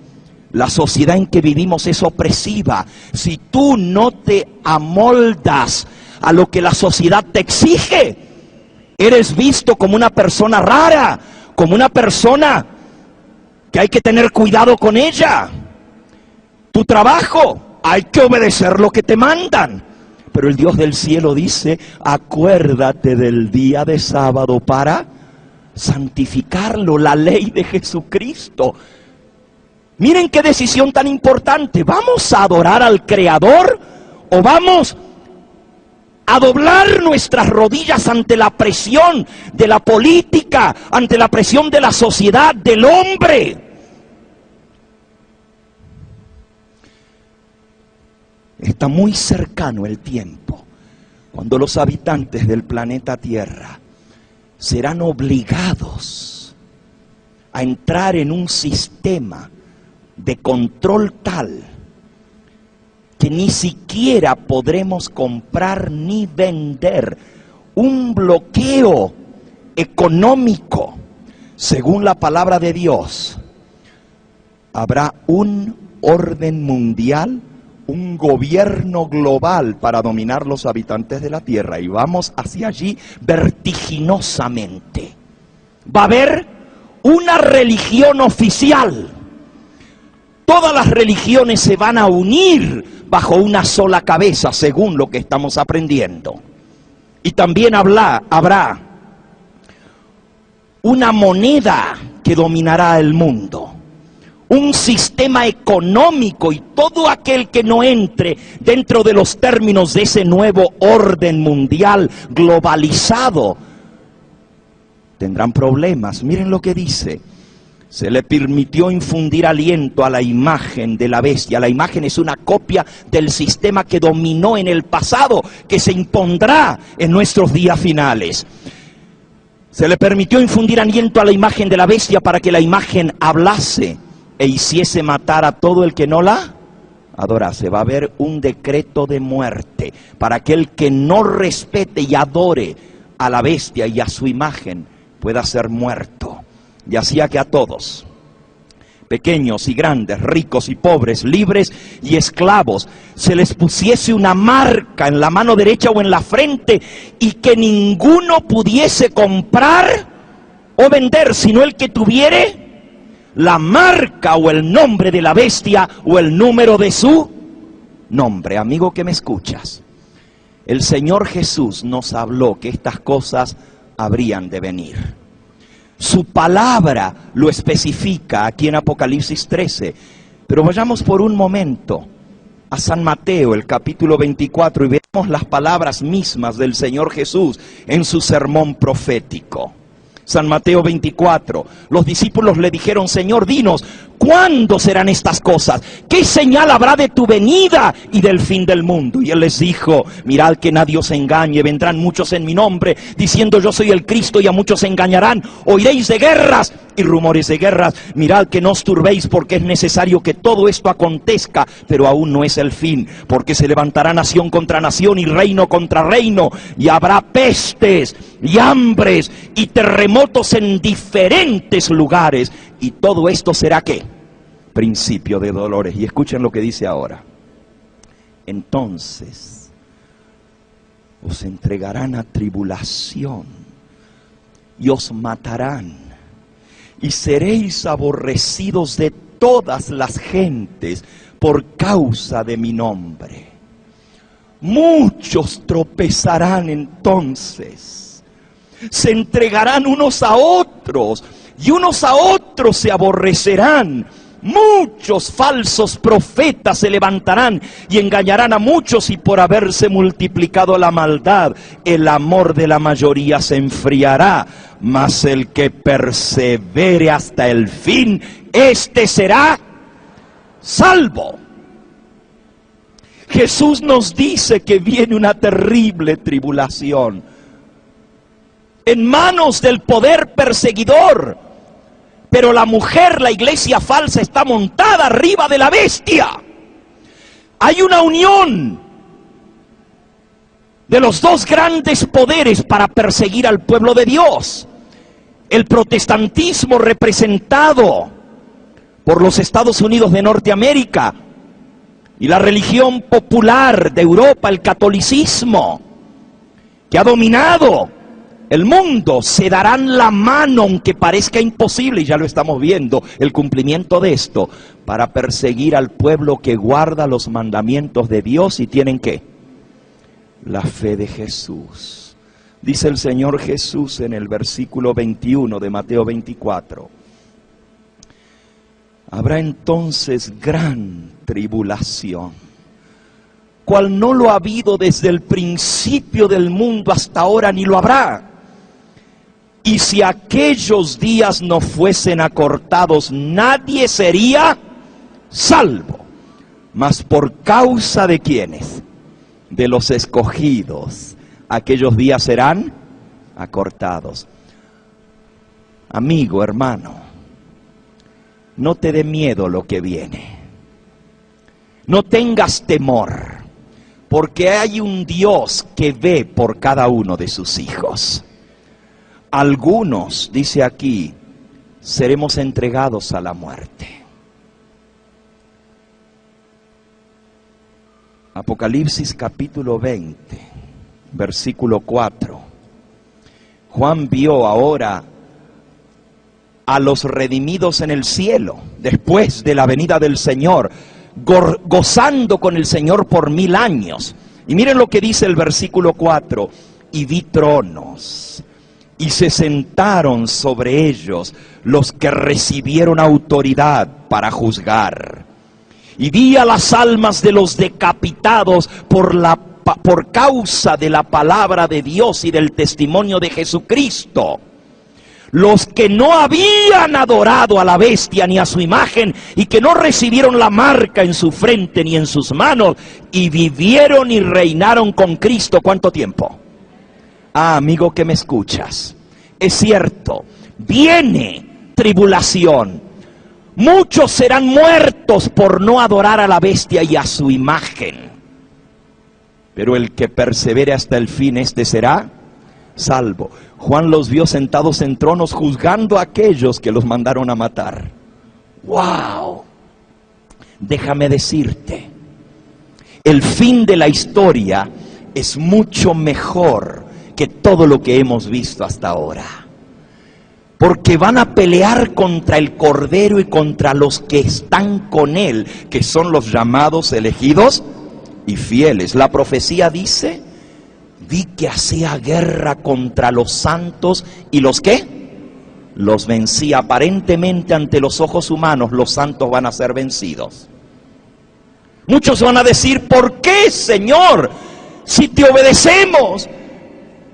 La sociedad en que vivimos es opresiva. Si tú no te amoldas a lo que la sociedad te exige, eres visto como una persona rara, como una persona que hay que tener cuidado con ella. Tu trabajo, hay que obedecer lo que te mandan. Pero el Dios del cielo dice: acuérdate del día de sábado para santificarlo, la ley de Jesucristo. Miren qué decisión tan importante. ¿Vamos a adorar al Creador o vamos a doblar nuestras rodillas ante la presión de la política, ante la presión de la sociedad, del hombre? Está muy cercano el tiempo cuando los habitantes del planeta Tierra serán obligados a entrar en un sistema de control tal que ni siquiera podremos comprar ni vender. Un bloqueo económico. Según la palabra de Dios, habrá un orden mundial, un gobierno global para dominar los habitantes de la tierra, y vamos hacia allí vertiginosamente. Va a haber una religión oficial. Todas las religiones se van a unir bajo una sola cabeza, según lo que estamos aprendiendo. Y también habrá una moneda que dominará el mundo, un sistema económico, y todo aquel que no entre dentro de los términos de ese nuevo orden mundial globalizado tendrán problemas. Miren lo que dice: se le permitió infundir aliento a la imagen de la bestia. La imagen es una copia del sistema que dominó en el pasado, que se impondrá en nuestros días finales. Se le permitió infundir aliento a la imagen de la bestia para que la imagen hablase e hiciese matar a todo el que no la adorase. Va a haber un decreto de muerte para aquel que no respete y adore a la bestia y a su imagen, pueda ser muerto. Y hacía que a todos, pequeños y grandes, ricos y pobres, libres y esclavos, se les pusiese una marca en la mano derecha o en la frente, y que ninguno pudiese comprar o vender, sino el que tuviere la marca o el nombre de la bestia o el número de su nombre. Amigo que me escuchas, el Señor Jesús nos habló que estas cosas habrían de venir. Su palabra lo especifica aquí en Apocalipsis 13. Pero vayamos por un momento a San Mateo, el capítulo 24, y veamos las palabras mismas del Señor Jesús en su sermón profético. San Mateo 24, los discípulos le dijeron: Señor, dinos, ¿cuándo serán estas cosas? ¿Qué señal habrá de tu venida y del fin del mundo? Y él les dijo: mirad que nadie os engañe, vendrán muchos en mi nombre, diciendo yo soy el Cristo, y a muchos engañarán. Oiréis de guerras y rumores de guerras. Mirad que no os turbéis, porque es necesario que todo esto acontezca, pero aún no es el fin, porque se levantará nación contra nación y reino contra reino, y habrá pestes y hambres y terremotos en diferentes lugares, y todo esto será ¿qué? Principio de dolores. Y escuchen lo que dice ahora: entonces os entregarán a tribulación y os matarán, y seréis aborrecidos de todas las gentes por causa de mi nombre. Muchos tropezarán entonces, se entregarán unos a otros, y unos a otros se aborrecerán. Muchos falsos profetas se levantarán y engañarán a muchos, y por haberse multiplicado la maldad, el amor de la mayoría se enfriará. Mas el que persevere hasta el fin, este será salvo. Jesús nos dice que viene una terrible tribulación. en manos del poder perseguidor. Pero la mujer, la iglesia falsa, está montada arriba de la bestia. Hay una unión de los dos grandes poderes para perseguir al pueblo de Dios. El protestantismo, representado por los Estados Unidos de Norteamérica, y la religión popular de Europa, el catolicismo, que ha dominado el mundo, se darán la mano, aunque parezca imposible, y ya lo estamos viendo, el cumplimiento de esto, para perseguir al pueblo que guarda los mandamientos de Dios y tienen ¿qué? La fe de Jesús. Dice el Señor Jesús en el versículo 21 de Mateo 24. Habrá entonces gran tribulación, cual no lo ha habido desde el principio del mundo hasta ahora, ni lo habrá. Y si aquellos días no fuesen acortados, nadie sería salvo. Mas por causa de ¿quiénes? De los escogidos, aquellos días serán acortados. Amigo, hermano, no te dé miedo lo que viene. No tengas temor, porque hay un Dios que ve por cada uno de sus hijos. Algunos, dice aquí, seremos entregados a la muerte. Apocalipsis capítulo 20, versículo 4. Juan vio ahora a los redimidos en el cielo, después de la venida del Señor, gozando con el Señor por 1000 años. Y miren lo que dice el versículo 4. Y vi tronos, y se sentaron sobre ellos los que recibieron autoridad para juzgar. Y vi a las almas de los decapitados por causa de la palabra de Dios y del testimonio de Jesucristo. Los que no habían adorado a la bestia ni a su imagen, y que no recibieron la marca en su frente ni en sus manos, y vivieron y reinaron con Cristo. ¿Cuánto tiempo? Ah, amigo que me escuchas, es cierto, viene tribulación. Muchos serán muertos por no adorar a la bestia y a su imagen. Pero el que persevere hasta el fin, este será salvo. Juan los vio sentados en tronos juzgando a aquellos que los mandaron a matar. ¡Wow! Déjame decirte, el fin de la historia es mucho mejor que todo lo que hemos visto hasta ahora. Porque van a pelear contra el Cordero y contra los que están con él, que son los llamados, elegidos y fieles. La profecía dice: vi que hacía guerra contra los santos y los ¿qué? Los vencía. Aparentemente ante los ojos humanos los santos van a ser vencidos. Muchos van a decir: ¿por qué, Señor? Si te obedecemos,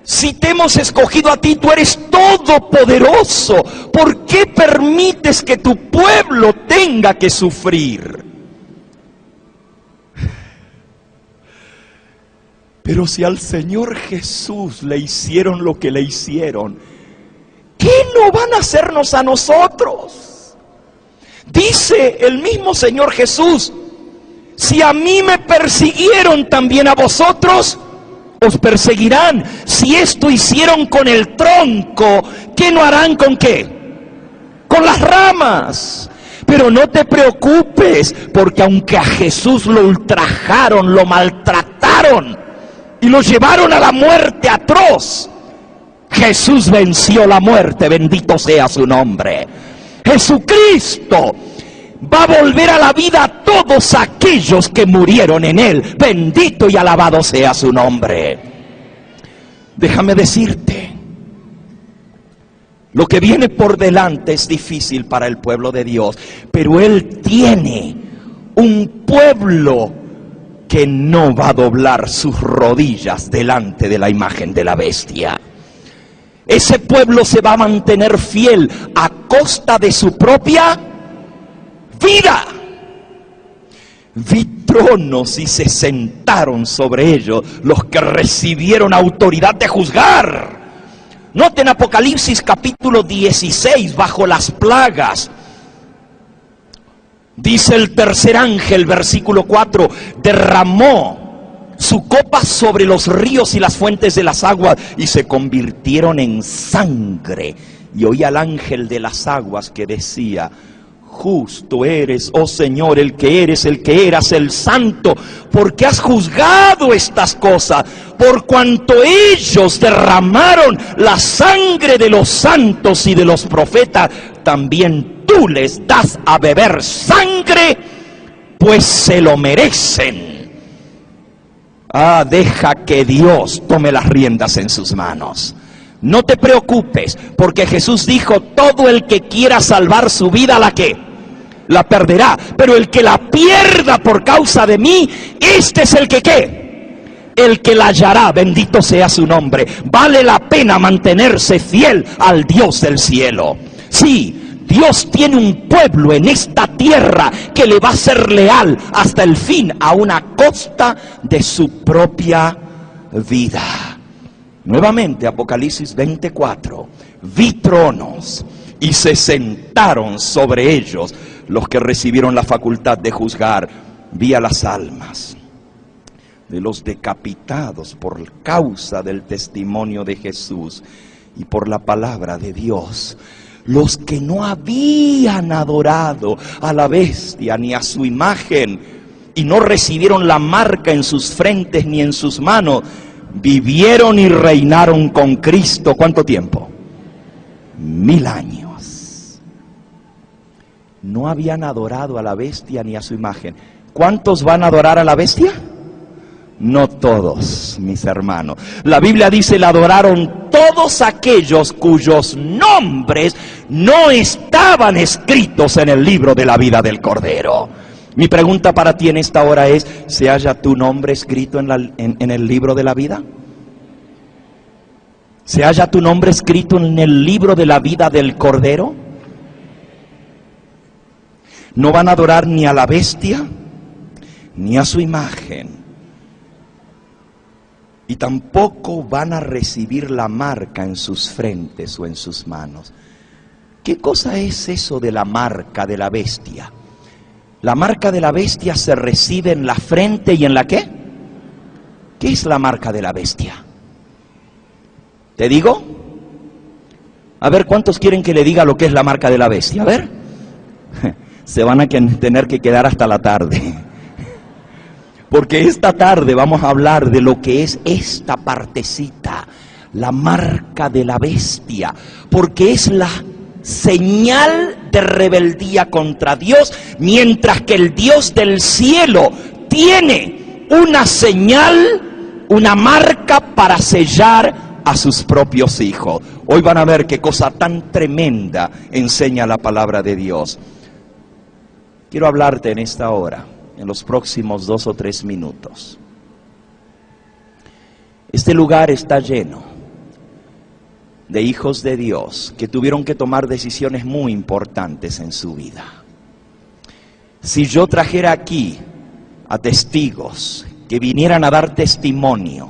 si te hemos escogido a ti, tú eres todopoderoso, ¿por qué permites que tu pueblo tenga que sufrir? Pero si al Señor Jesús le hicieron lo que le hicieron, ¿qué no van a hacernos a nosotros? Dice el mismo Señor Jesús: si a mí me persiguieron, también a vosotros os perseguirán. Si esto hicieron con el tronco, ¿qué no harán con qué? Con las ramas. Pero no te preocupes, porque aunque a Jesús lo ultrajaron, lo maltrataron y lo llevaron a la muerte atroz, Jesús venció la muerte, bendito sea su nombre. Jesucristo va a volver a la vida a todos aquellos que murieron en él, bendito y alabado sea su nombre. Déjame decirte, lo que viene por delante es difícil para el pueblo de Dios, pero él tiene un pueblo que no va a doblar sus rodillas delante de la imagen de la bestia. Ese pueblo se va a mantener fiel a costa de su propia vida. Vi tronos y se sentaron sobre ellos los que recibieron autoridad de juzgar. Noten Apocalipsis capítulo 16, bajo las plagas. Dice el tercer ángel, versículo 4, derramó su copa sobre los ríos y las fuentes de las aguas y se convirtieron en sangre. Y oí al ángel de las aguas que decía: justo eres, oh Señor, el que eres, el que eras, el santo, porque has juzgado estas cosas, por cuanto ellos derramaron la sangre de los santos y de los profetas, también tú les das a beber sangre, pues se lo merecen. Deja que Dios tome las riendas en sus manos. No te preocupes, porque Jesús dijo: todo el que quiera salvar su vida, ¿la qué? La perderá, pero el que la pierda por causa de mí, este es el que ¿qué? El que la hallará. Bendito sea su nombre. Vale la pena mantenerse fiel al Dios del cielo. Sí, Dios tiene un pueblo en esta tierra que le va a ser leal hasta el fin, a una costa de su propia vida. Nuevamente, Apocalipsis 24, vi tronos y se sentaron sobre ellos los que recibieron la facultad de juzgar. Vi a las almas de los decapitados por causa del testimonio de Jesús y por la palabra de Dios, los que no habían adorado a la bestia ni a su imagen y no recibieron la marca en sus frentes ni en sus manos, vivieron y reinaron con Cristo. ¿Cuánto tiempo? 1000 años. No habían adorado a la bestia ni a su imagen. ¿Cuántos van a adorar a la bestia? No todos, mis hermanos. La Biblia dice: la adoraron todos aquellos cuyos nombres no estaban escritos en el libro de la vida del Cordero. Mi pregunta para ti en esta hora es: ¿se halla tu nombre escrito en el libro de la vida? ¿Se halla tu nombre escrito en el libro de la vida del Cordero? No van a adorar ni a la bestia, ni a su imagen, y tampoco van a recibir la marca en sus frentes o en sus manos. ¿Qué cosa es eso de la marca de la bestia? La marca de la bestia se recibe en la frente y en la ¿qué? ¿Qué es la marca de la bestia? ¿Te digo? A ver, ¿cuántos quieren que le diga lo que es la marca de la bestia? A ver. Se van a tener que quedar hasta la tarde. Porque esta tarde vamos a hablar de lo que es esta partecita, la marca de la bestia, porque es la señal de rebeldía contra Dios, mientras que el Dios del cielo tiene una señal, una marca para sellar a sus propios hijos. Hoy van a ver qué cosa tan tremenda enseña la palabra de Dios. Quiero hablarte en esta hora, en los próximos 2 o 3 minutos. Este lugar está lleno de hijos de Dios que tuvieron que tomar decisiones muy importantes en su vida. Si yo trajera aquí a testigos que vinieran a dar testimonio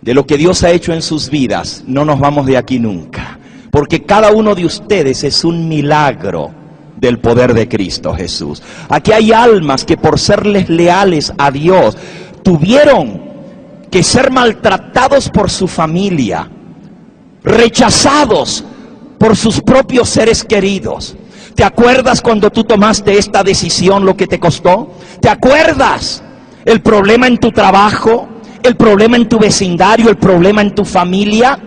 de lo que Dios ha hecho en sus vidas, no nos vamos de aquí nunca, porque cada uno de ustedes es un milagro del poder de Cristo Jesús. Aquí hay almas que por serles leales a Dios tuvieron que ser maltratados por su familia, rechazados por sus propios seres queridos. ¿Te acuerdas cuando tú tomaste esta decisión lo que te costó? ¿Te acuerdas el problema en tu trabajo, el problema en tu vecindario, el problema en tu familia?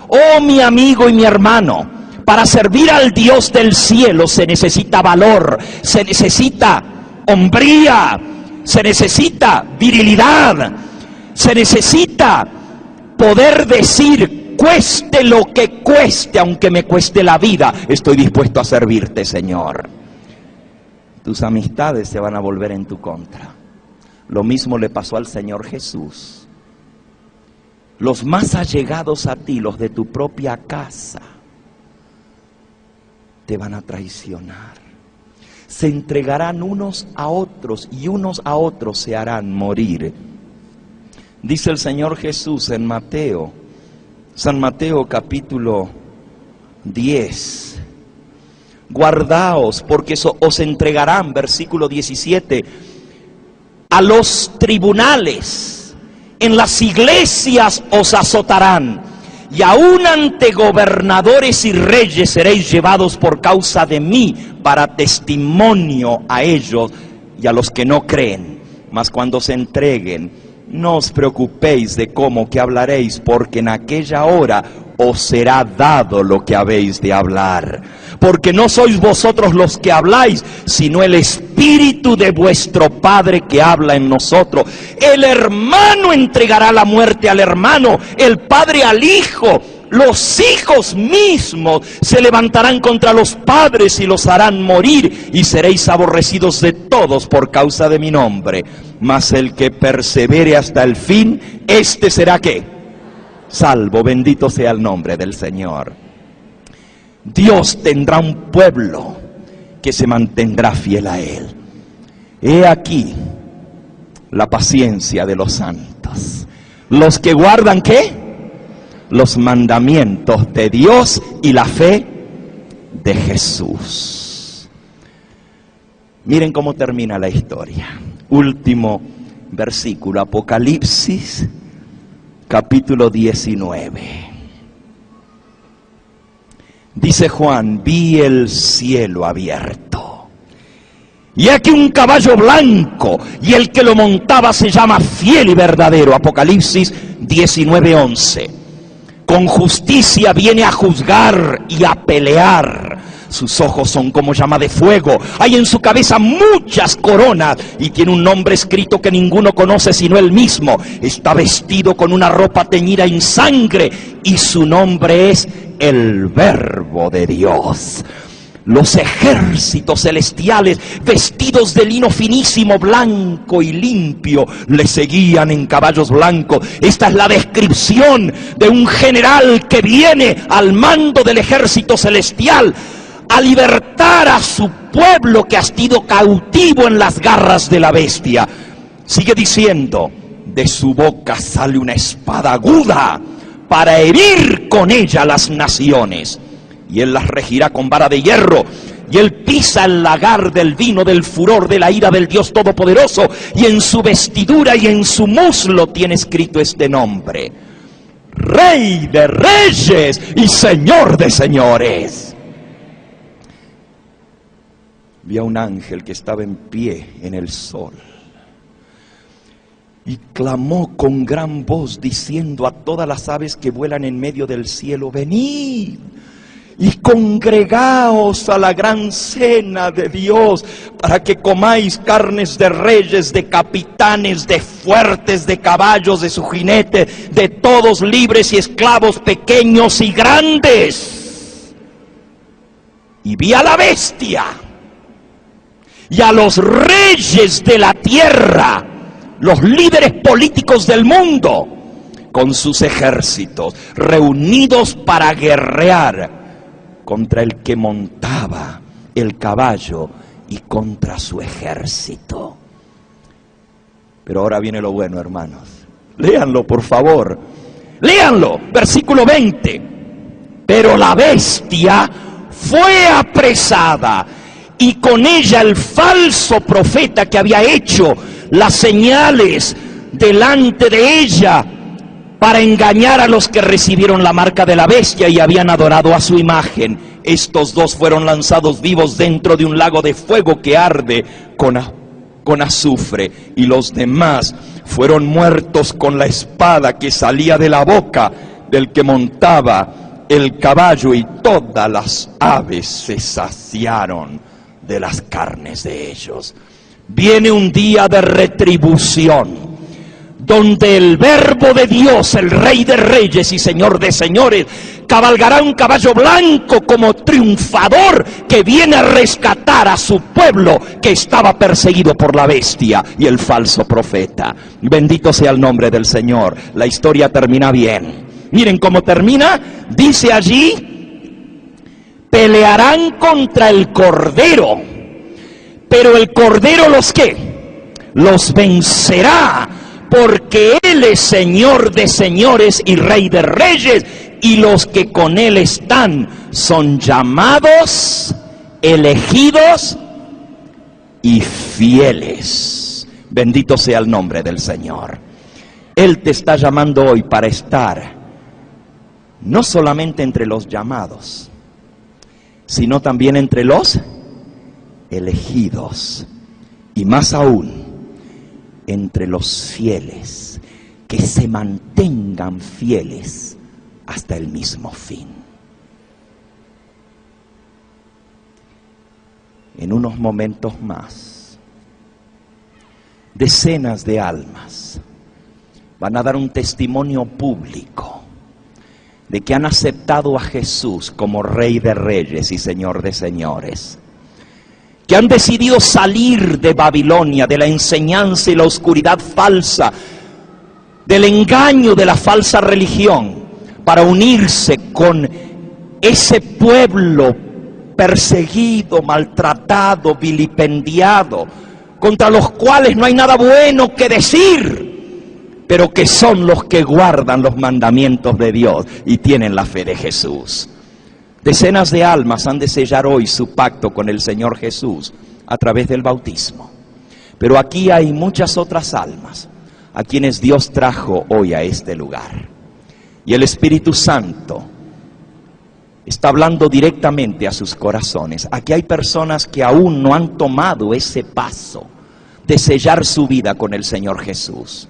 Oh, mi amigo y mi hermano, para servir al Dios del cielo se necesita valor, se necesita hombría, se necesita virilidad, se necesita poder decir: cueste lo que cueste, aunque me cueste la vida, estoy dispuesto a servirte, Señor. Tus amistades se van a volver en tu contra. Lo mismo le pasó al Señor Jesús. Los más allegados a ti, los de tu propia casa, te van a traicionar. Se entregarán unos a otros y unos a otros se harán morir. Dice el Señor Jesús en Mateo San Mateo capítulo 10. Guardaos, porque os entregarán, versículo 17, a los tribunales, en las iglesias os azotarán, y aún ante gobernadores y reyes seréis llevados por causa de mí, para testimonio a ellos y a los que no creen. Mas cuando se entreguen, no os preocupéis de cómo que hablaréis, porque en aquella hora os será dado lo que habéis de hablar. Porque no sois vosotros los que habláis, sino el Espíritu de vuestro Padre que habla en nosotros. El hermano entregará la muerte al hermano, el padre al hijo. Los hijos mismos se levantarán contra los padres y los harán morir, y seréis aborrecidos de todos por causa de mi nombre. Mas el que persevere hasta el fin, este será ¿qué? Salvo. Bendito sea el nombre del Señor. Dios tendrá un pueblo que se mantendrá fiel a Él. He aquí la paciencia de los santos, los que guardan ¿qué? Los mandamientos de Dios y la fe de Jesús. Miren cómo termina la historia. Último versículo, Apocalipsis capítulo 19. Dice Juan: vi el cielo abierto, y aquí un caballo blanco, y el que lo montaba se llama Fiel y Verdadero. Apocalipsis 19:11. Con justicia viene a juzgar y a pelear. Sus ojos son como llama de fuego. Hay en su cabeza muchas coronas, y tiene un nombre escrito que ninguno conoce sino él mismo. Está vestido con una ropa teñida en sangre, y su nombre es el Verbo de Dios. Los ejércitos celestiales, vestidos de lino finísimo, blanco y limpio, le seguían en caballos blancos. Esta es la descripción de un general que viene al mando del ejército celestial a libertar a su pueblo que ha sido cautivo en las garras de la bestia. Sigue diciendo: de su boca sale una espada aguda para herir con ella las naciones. Y él las regirá con vara de hierro, y él pisa el lagar del vino del furor de la ira del Dios Todopoderoso, y en su vestidura y en su muslo tiene escrito este nombre: Rey de Reyes y Señor de Señores. Vi a un ángel que estaba en pie en el sol, y clamó con gran voz diciendo a todas las aves que vuelan en medio del cielo: venid y congregaos a la gran cena de Dios, para que comáis carnes de reyes, de capitanes, de fuertes, de caballos, de su jinete, de todos, libres y esclavos, pequeños y grandes. Y vi a la bestia y a los reyes de la tierra, los líderes políticos del mundo, con sus ejércitos, reunidos para guerrear contra el que montaba el caballo y contra su ejército. Pero ahora viene lo bueno, hermanos. Léanlo, por favor. Léanlo, versículo 20. Pero la bestia fue apresada, y con ella el falso profeta que había hecho las señales delante de ella, para engañar a los que recibieron la marca de la bestia y habían adorado a su imagen. Estos dos fueron lanzados vivos dentro de un lago de fuego que arde con azufre, y los demás fueron muertos con la espada que salía de la boca del que montaba el caballo, y todas las aves se saciaron de las carnes de ellos. Viene un día de retribución, donde el Verbo de Dios, el Rey de Reyes y Señor de Señores, cabalgará un caballo blanco como triunfador, que viene a rescatar a su pueblo que estaba perseguido por la bestia y el falso profeta. Bendito sea el nombre del Señor. La historia termina bien. Miren cómo termina. Dice allí: pelearán contra el Cordero, pero el Cordero ¿los qué? Los vencerá, porque Él es Señor de señores y Rey de reyes, y los que con Él están son llamados, elegidos y fieles. Bendito sea el nombre del Señor. Él te está llamando hoy para estar no solamente entre los llamados, sino también entre los elegidos, y más aún entre los fieles, que se mantengan fieles hasta el mismo fin. En unos momentos más, decenas de almas van a dar un testimonio público de que han aceptado a Jesús como Rey de Reyes y Señor de Señores, que han decidido salir de Babilonia, de la enseñanza y la oscuridad falsa, del engaño de la falsa religión, para unirse con ese pueblo perseguido, maltratado, vilipendiado, contra los cuales no hay nada bueno que decir, pero que son los que guardan los mandamientos de Dios y tienen la fe de Jesús. Decenas de almas han de sellar hoy su pacto con el Señor Jesús a través del bautismo. Pero aquí hay muchas otras almas a quienes Dios trajo hoy a este lugar. Y el Espíritu Santo está hablando directamente a sus corazones. Aquí hay personas que aún no han tomado ese paso de sellar su vida con el Señor Jesús,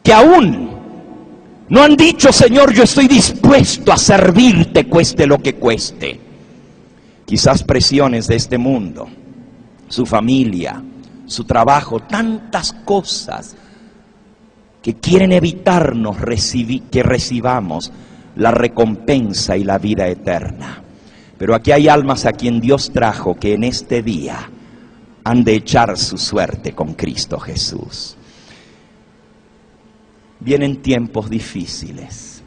que aún no han dicho: Señor, yo estoy dispuesto a servirte cueste lo que cueste. Quizás presiones de este mundo, su familia, su trabajo, tantas cosas que quieren evitarnos que recibamos la recompensa y la vida eterna. Pero aquí hay almas a quien Dios trajo que en este día han de echar su suerte con Cristo Jesús. Vienen tiempos difíciles,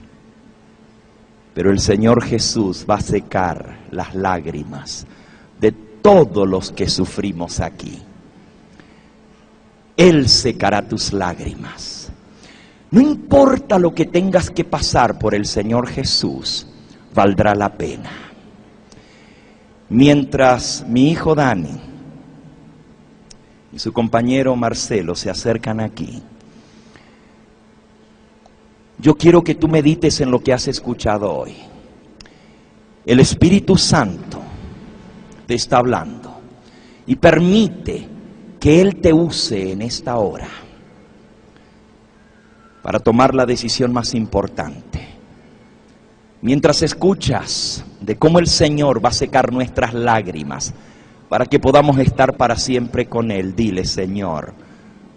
pero el Señor Jesús va a secar las lágrimas de todos los que sufrimos aquí. Él secará tus lágrimas. No importa lo que tengas que pasar por el Señor Jesús, valdrá la pena. Mientras mi hijo Dani y su compañero Marcelo se acercan aquí, yo quiero que tú medites en lo que has escuchado hoy. El Espíritu Santo te está hablando y permite que Él te use en esta hora para tomar la decisión más importante. Mientras escuchas de cómo el Señor va a secar nuestras lágrimas para que podamos estar para siempre con Él, dile: Señor,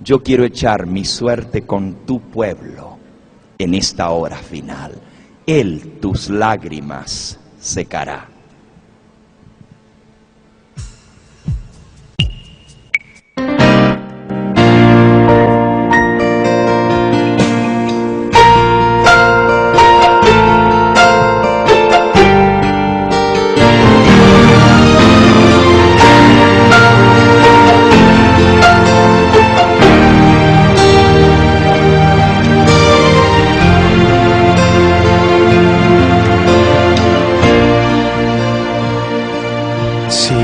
yo quiero echar mi suerte con tu pueblo en esta hora final. Él tus lágrimas secará.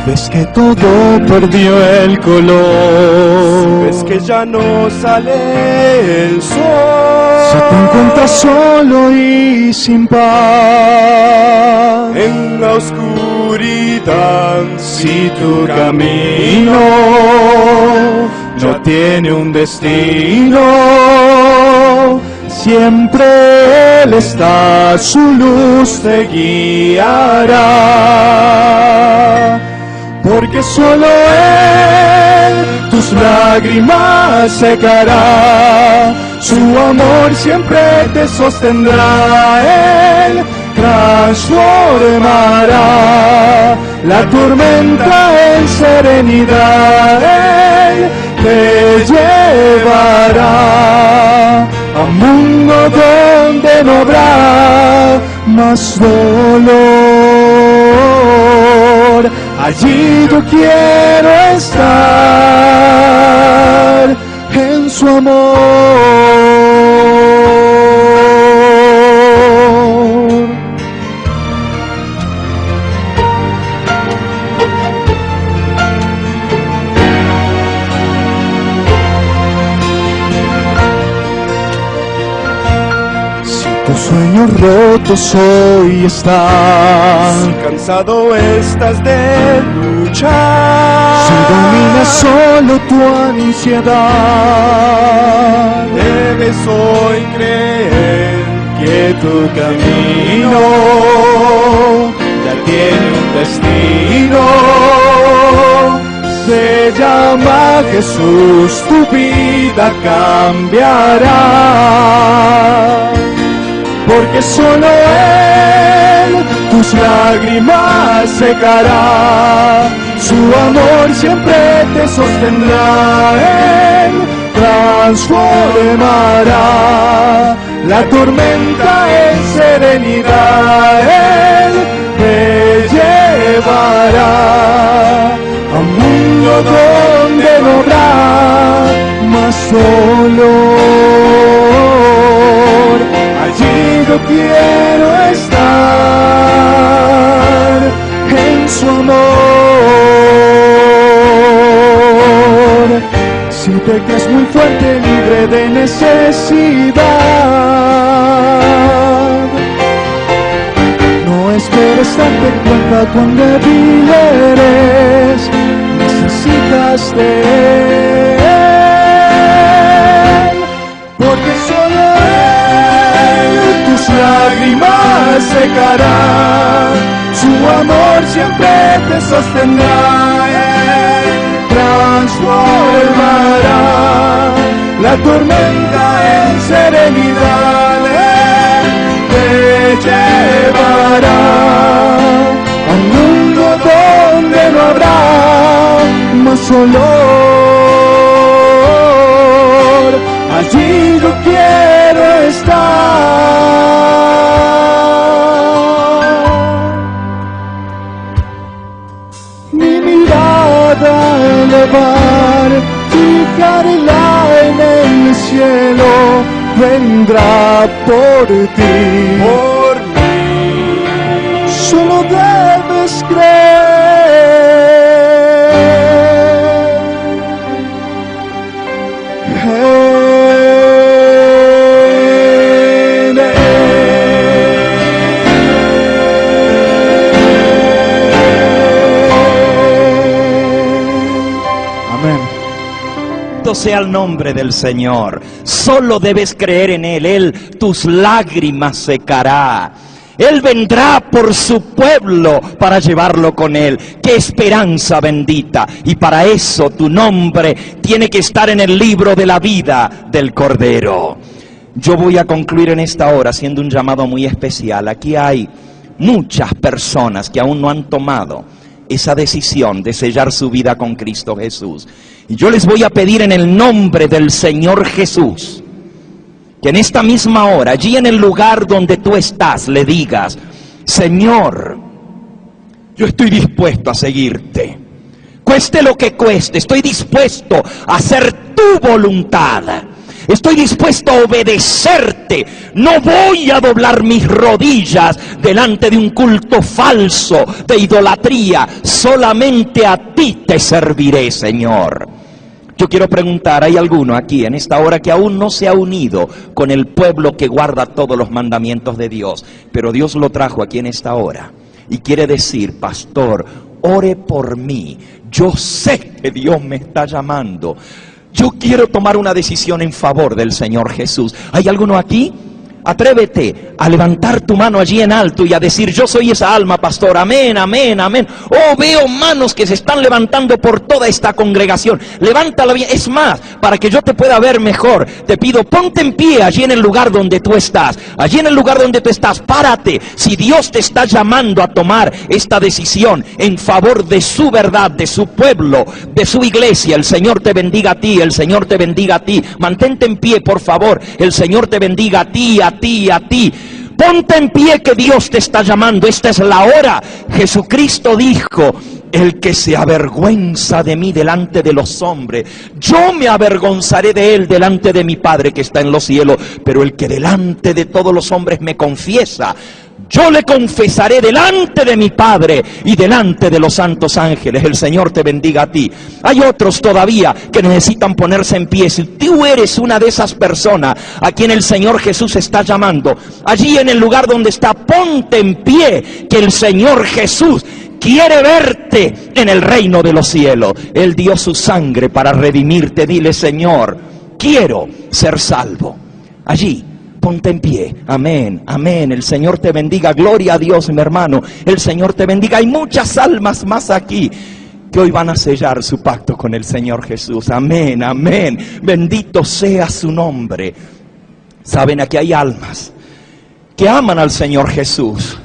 Ves que todo perdió el color, ves que ya no sale el sol, si te encuentras solo y sin paz en la oscuridad, si tu camino no tiene un destino, siempre Él está, su luz te guiará. Porque solo Él tus lágrimas secará, su amor siempre te sostendrá, Él transformará la tormenta en serenidad, Él te llevará a un mundo donde no habrá más dolor. Allí yo quiero estar en su amor. tus sueños rotos hoy están. Si cansado estás de luchar, Si dominas solo tu ansiedad, debes hoy creer que tu camino ya tiene un destino. Se llama Jesús, tu vida cambiará, porque solo Él tus lágrimas secará. Su amor siempre te sostendrá, Él transformará la tormenta en serenidad. Él te llevará a un mundo donde no habrá más dolor. Allí yo quiero estar en su amor. Si te crees muy fuerte, libre de necesidad, no esperes darte cuenta cuán débil eres. Necesitas de Él, porque solo Él tus lágrimas secará. Su amor siempre te sostendrá, Él transformará la tormenta en serenidad. Él te llevará a un mundo donde no habrá más dolor. Allí yo quiero estar. Mi mirada elevar, fijarla en el cielo, vendrá por ti, por mí. Solo debes Bendito sea el nombre del Señor. Solo debes creer en Él. Él tus lágrimas secará. Él vendrá por su pueblo para llevarlo con Él. ¡Qué esperanza bendita! Y para eso tu nombre tiene que estar en el libro de la vida del Cordero. Yo voy a concluir en esta hora haciendo un llamado muy especial. Aquí hay muchas personas que aún no han tomado esa decisión de sellar su vida con Cristo Jesús. Y yo les voy a pedir en el nombre del Señor Jesús, que en esta misma hora, allí en el lugar donde tú estás, le digas: Señor, yo estoy dispuesto a seguirte. Cueste lo que cueste, estoy dispuesto a hacer tu voluntad. Estoy dispuesto a obedecerte. No voy a doblar mis rodillas delante de un culto falso de idolatría. Solamente a ti te serviré, Señor. Yo quiero preguntar, ¿hay alguno aquí en esta hora que aún no se ha unido con el pueblo que guarda todos los mandamientos de Dios? Pero Dios lo trajo aquí en esta hora y quiere decir: pastor, ore por mí. Yo sé que Dios me está llamando. Yo quiero tomar una decisión en favor del Señor Jesús. ¿Hay alguno aquí? Atrévete a levantar tu mano allí en alto y a decir: yo soy esa alma, pastor. Amén, amén, amén. Oh, veo manos que se están levantando por toda esta congregación. Levántala bien. Es más, para que yo te pueda ver mejor, te pido, ponte en pie allí en el lugar donde tú estás. Allí en el lugar donde tú estás, párate. Si Dios te está llamando a tomar esta decisión en favor de su verdad, de su pueblo, de su iglesia, el Señor te bendiga a ti, el Señor te bendiga a ti. Mantente en pie, por favor. El Señor te bendiga a ti, a ti, a ti. Ponte en pie, que Dios te está llamando. Esta es la hora. Jesucristo dijo: el que se avergüenza de mí delante de los hombres, yo me avergonzaré de él delante de mi Padre que está en los cielos. Pero el que delante de todos los hombres me confiesa, yo le confesaré delante de mi Padre y delante de los santos ángeles. El Señor te bendiga a ti. Hay otros todavía que necesitan ponerse en pie. Si tú eres una de esas personas a quien el Señor Jesús está llamando, allí en el lugar donde está, ponte en pie, que el Señor Jesús quiere verte en el reino de los cielos. Él dio su sangre para redimirte. Dile: Señor, quiero ser salvo. Allí, ponte en pie. Amén, amén. El Señor te bendiga. Gloria a Dios, mi hermano. El Señor te bendiga. Hay muchas almas más aquí que hoy van a sellar su pacto con el Señor Jesús. Amén, amén. Bendito sea su nombre. Saben, aquí hay almas que aman al Señor Jesús,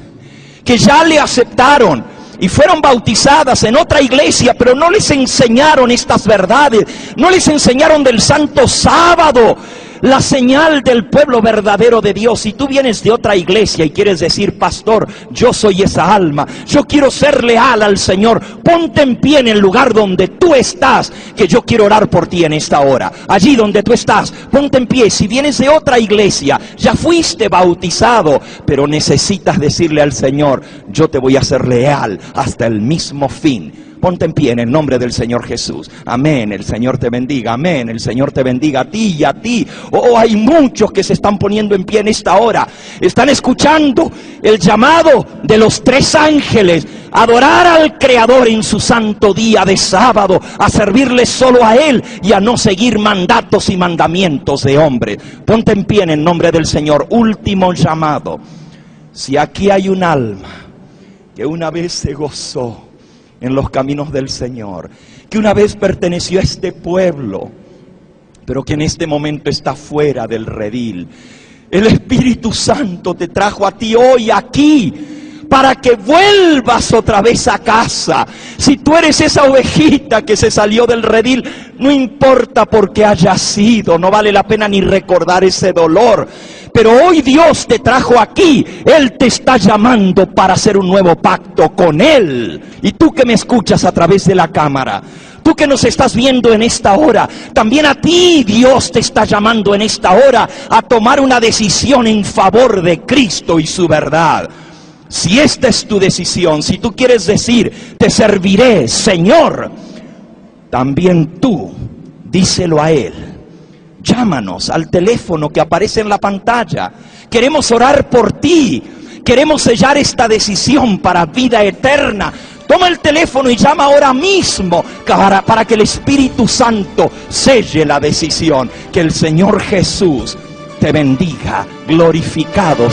que ya le aceptaron y fueron bautizadas en otra iglesia, pero no les enseñaron estas verdades, no les enseñaron del Santo Sábado, la señal del pueblo verdadero de Dios. Si tú vienes de otra iglesia y quieres decir: pastor, yo soy esa alma, yo quiero ser leal al Señor, ponte en pie en el lugar donde tú estás, que yo quiero orar por ti en esta hora. Allí donde tú estás, ponte en pie. Si vienes de otra iglesia, ya fuiste bautizado, pero necesitas decirle al Señor: yo te voy a ser leal hasta el mismo fin. Ponte en pie en el nombre del Señor Jesús. Amén. El Señor te bendiga. Amén. El Señor te bendiga a ti y a ti. Oh, hay muchos que se están poniendo en pie en esta hora. Están escuchando el llamado de los 3 ángeles: adorar al Creador en su santo día de sábado, a servirle solo a Él y a no seguir mandatos y mandamientos de hombres. Ponte en pie en el nombre del Señor. Último llamado. Si aquí hay un alma que una vez se gozó en los caminos del Señor, que una vez perteneció a este pueblo, pero que en este momento está fuera del redil, el Espíritu Santo te trajo a ti hoy aquí para que vuelvas otra vez a casa. Si tú eres esa ovejita que se salió del redil, no importa por qué haya sido, no vale la pena ni recordar ese dolor. Pero hoy Dios te trajo aquí. Él te está llamando para hacer un nuevo pacto con Él. Y tú que me escuchas a través de la cámara, tú que nos estás viendo en esta hora, también a ti Dios te está llamando en esta hora a tomar una decisión en favor de Cristo y su verdad. Si esta es tu decisión, si tú quieres decir: te serviré, Señor, también tú díselo a Él. Llámanos al teléfono que aparece en la pantalla. Queremos orar por ti. Queremos sellar esta decisión para vida eterna. Toma el teléfono y llama ahora mismo para que el Espíritu Santo selle la decisión. Que el Señor Jesús te bendiga. Glorificado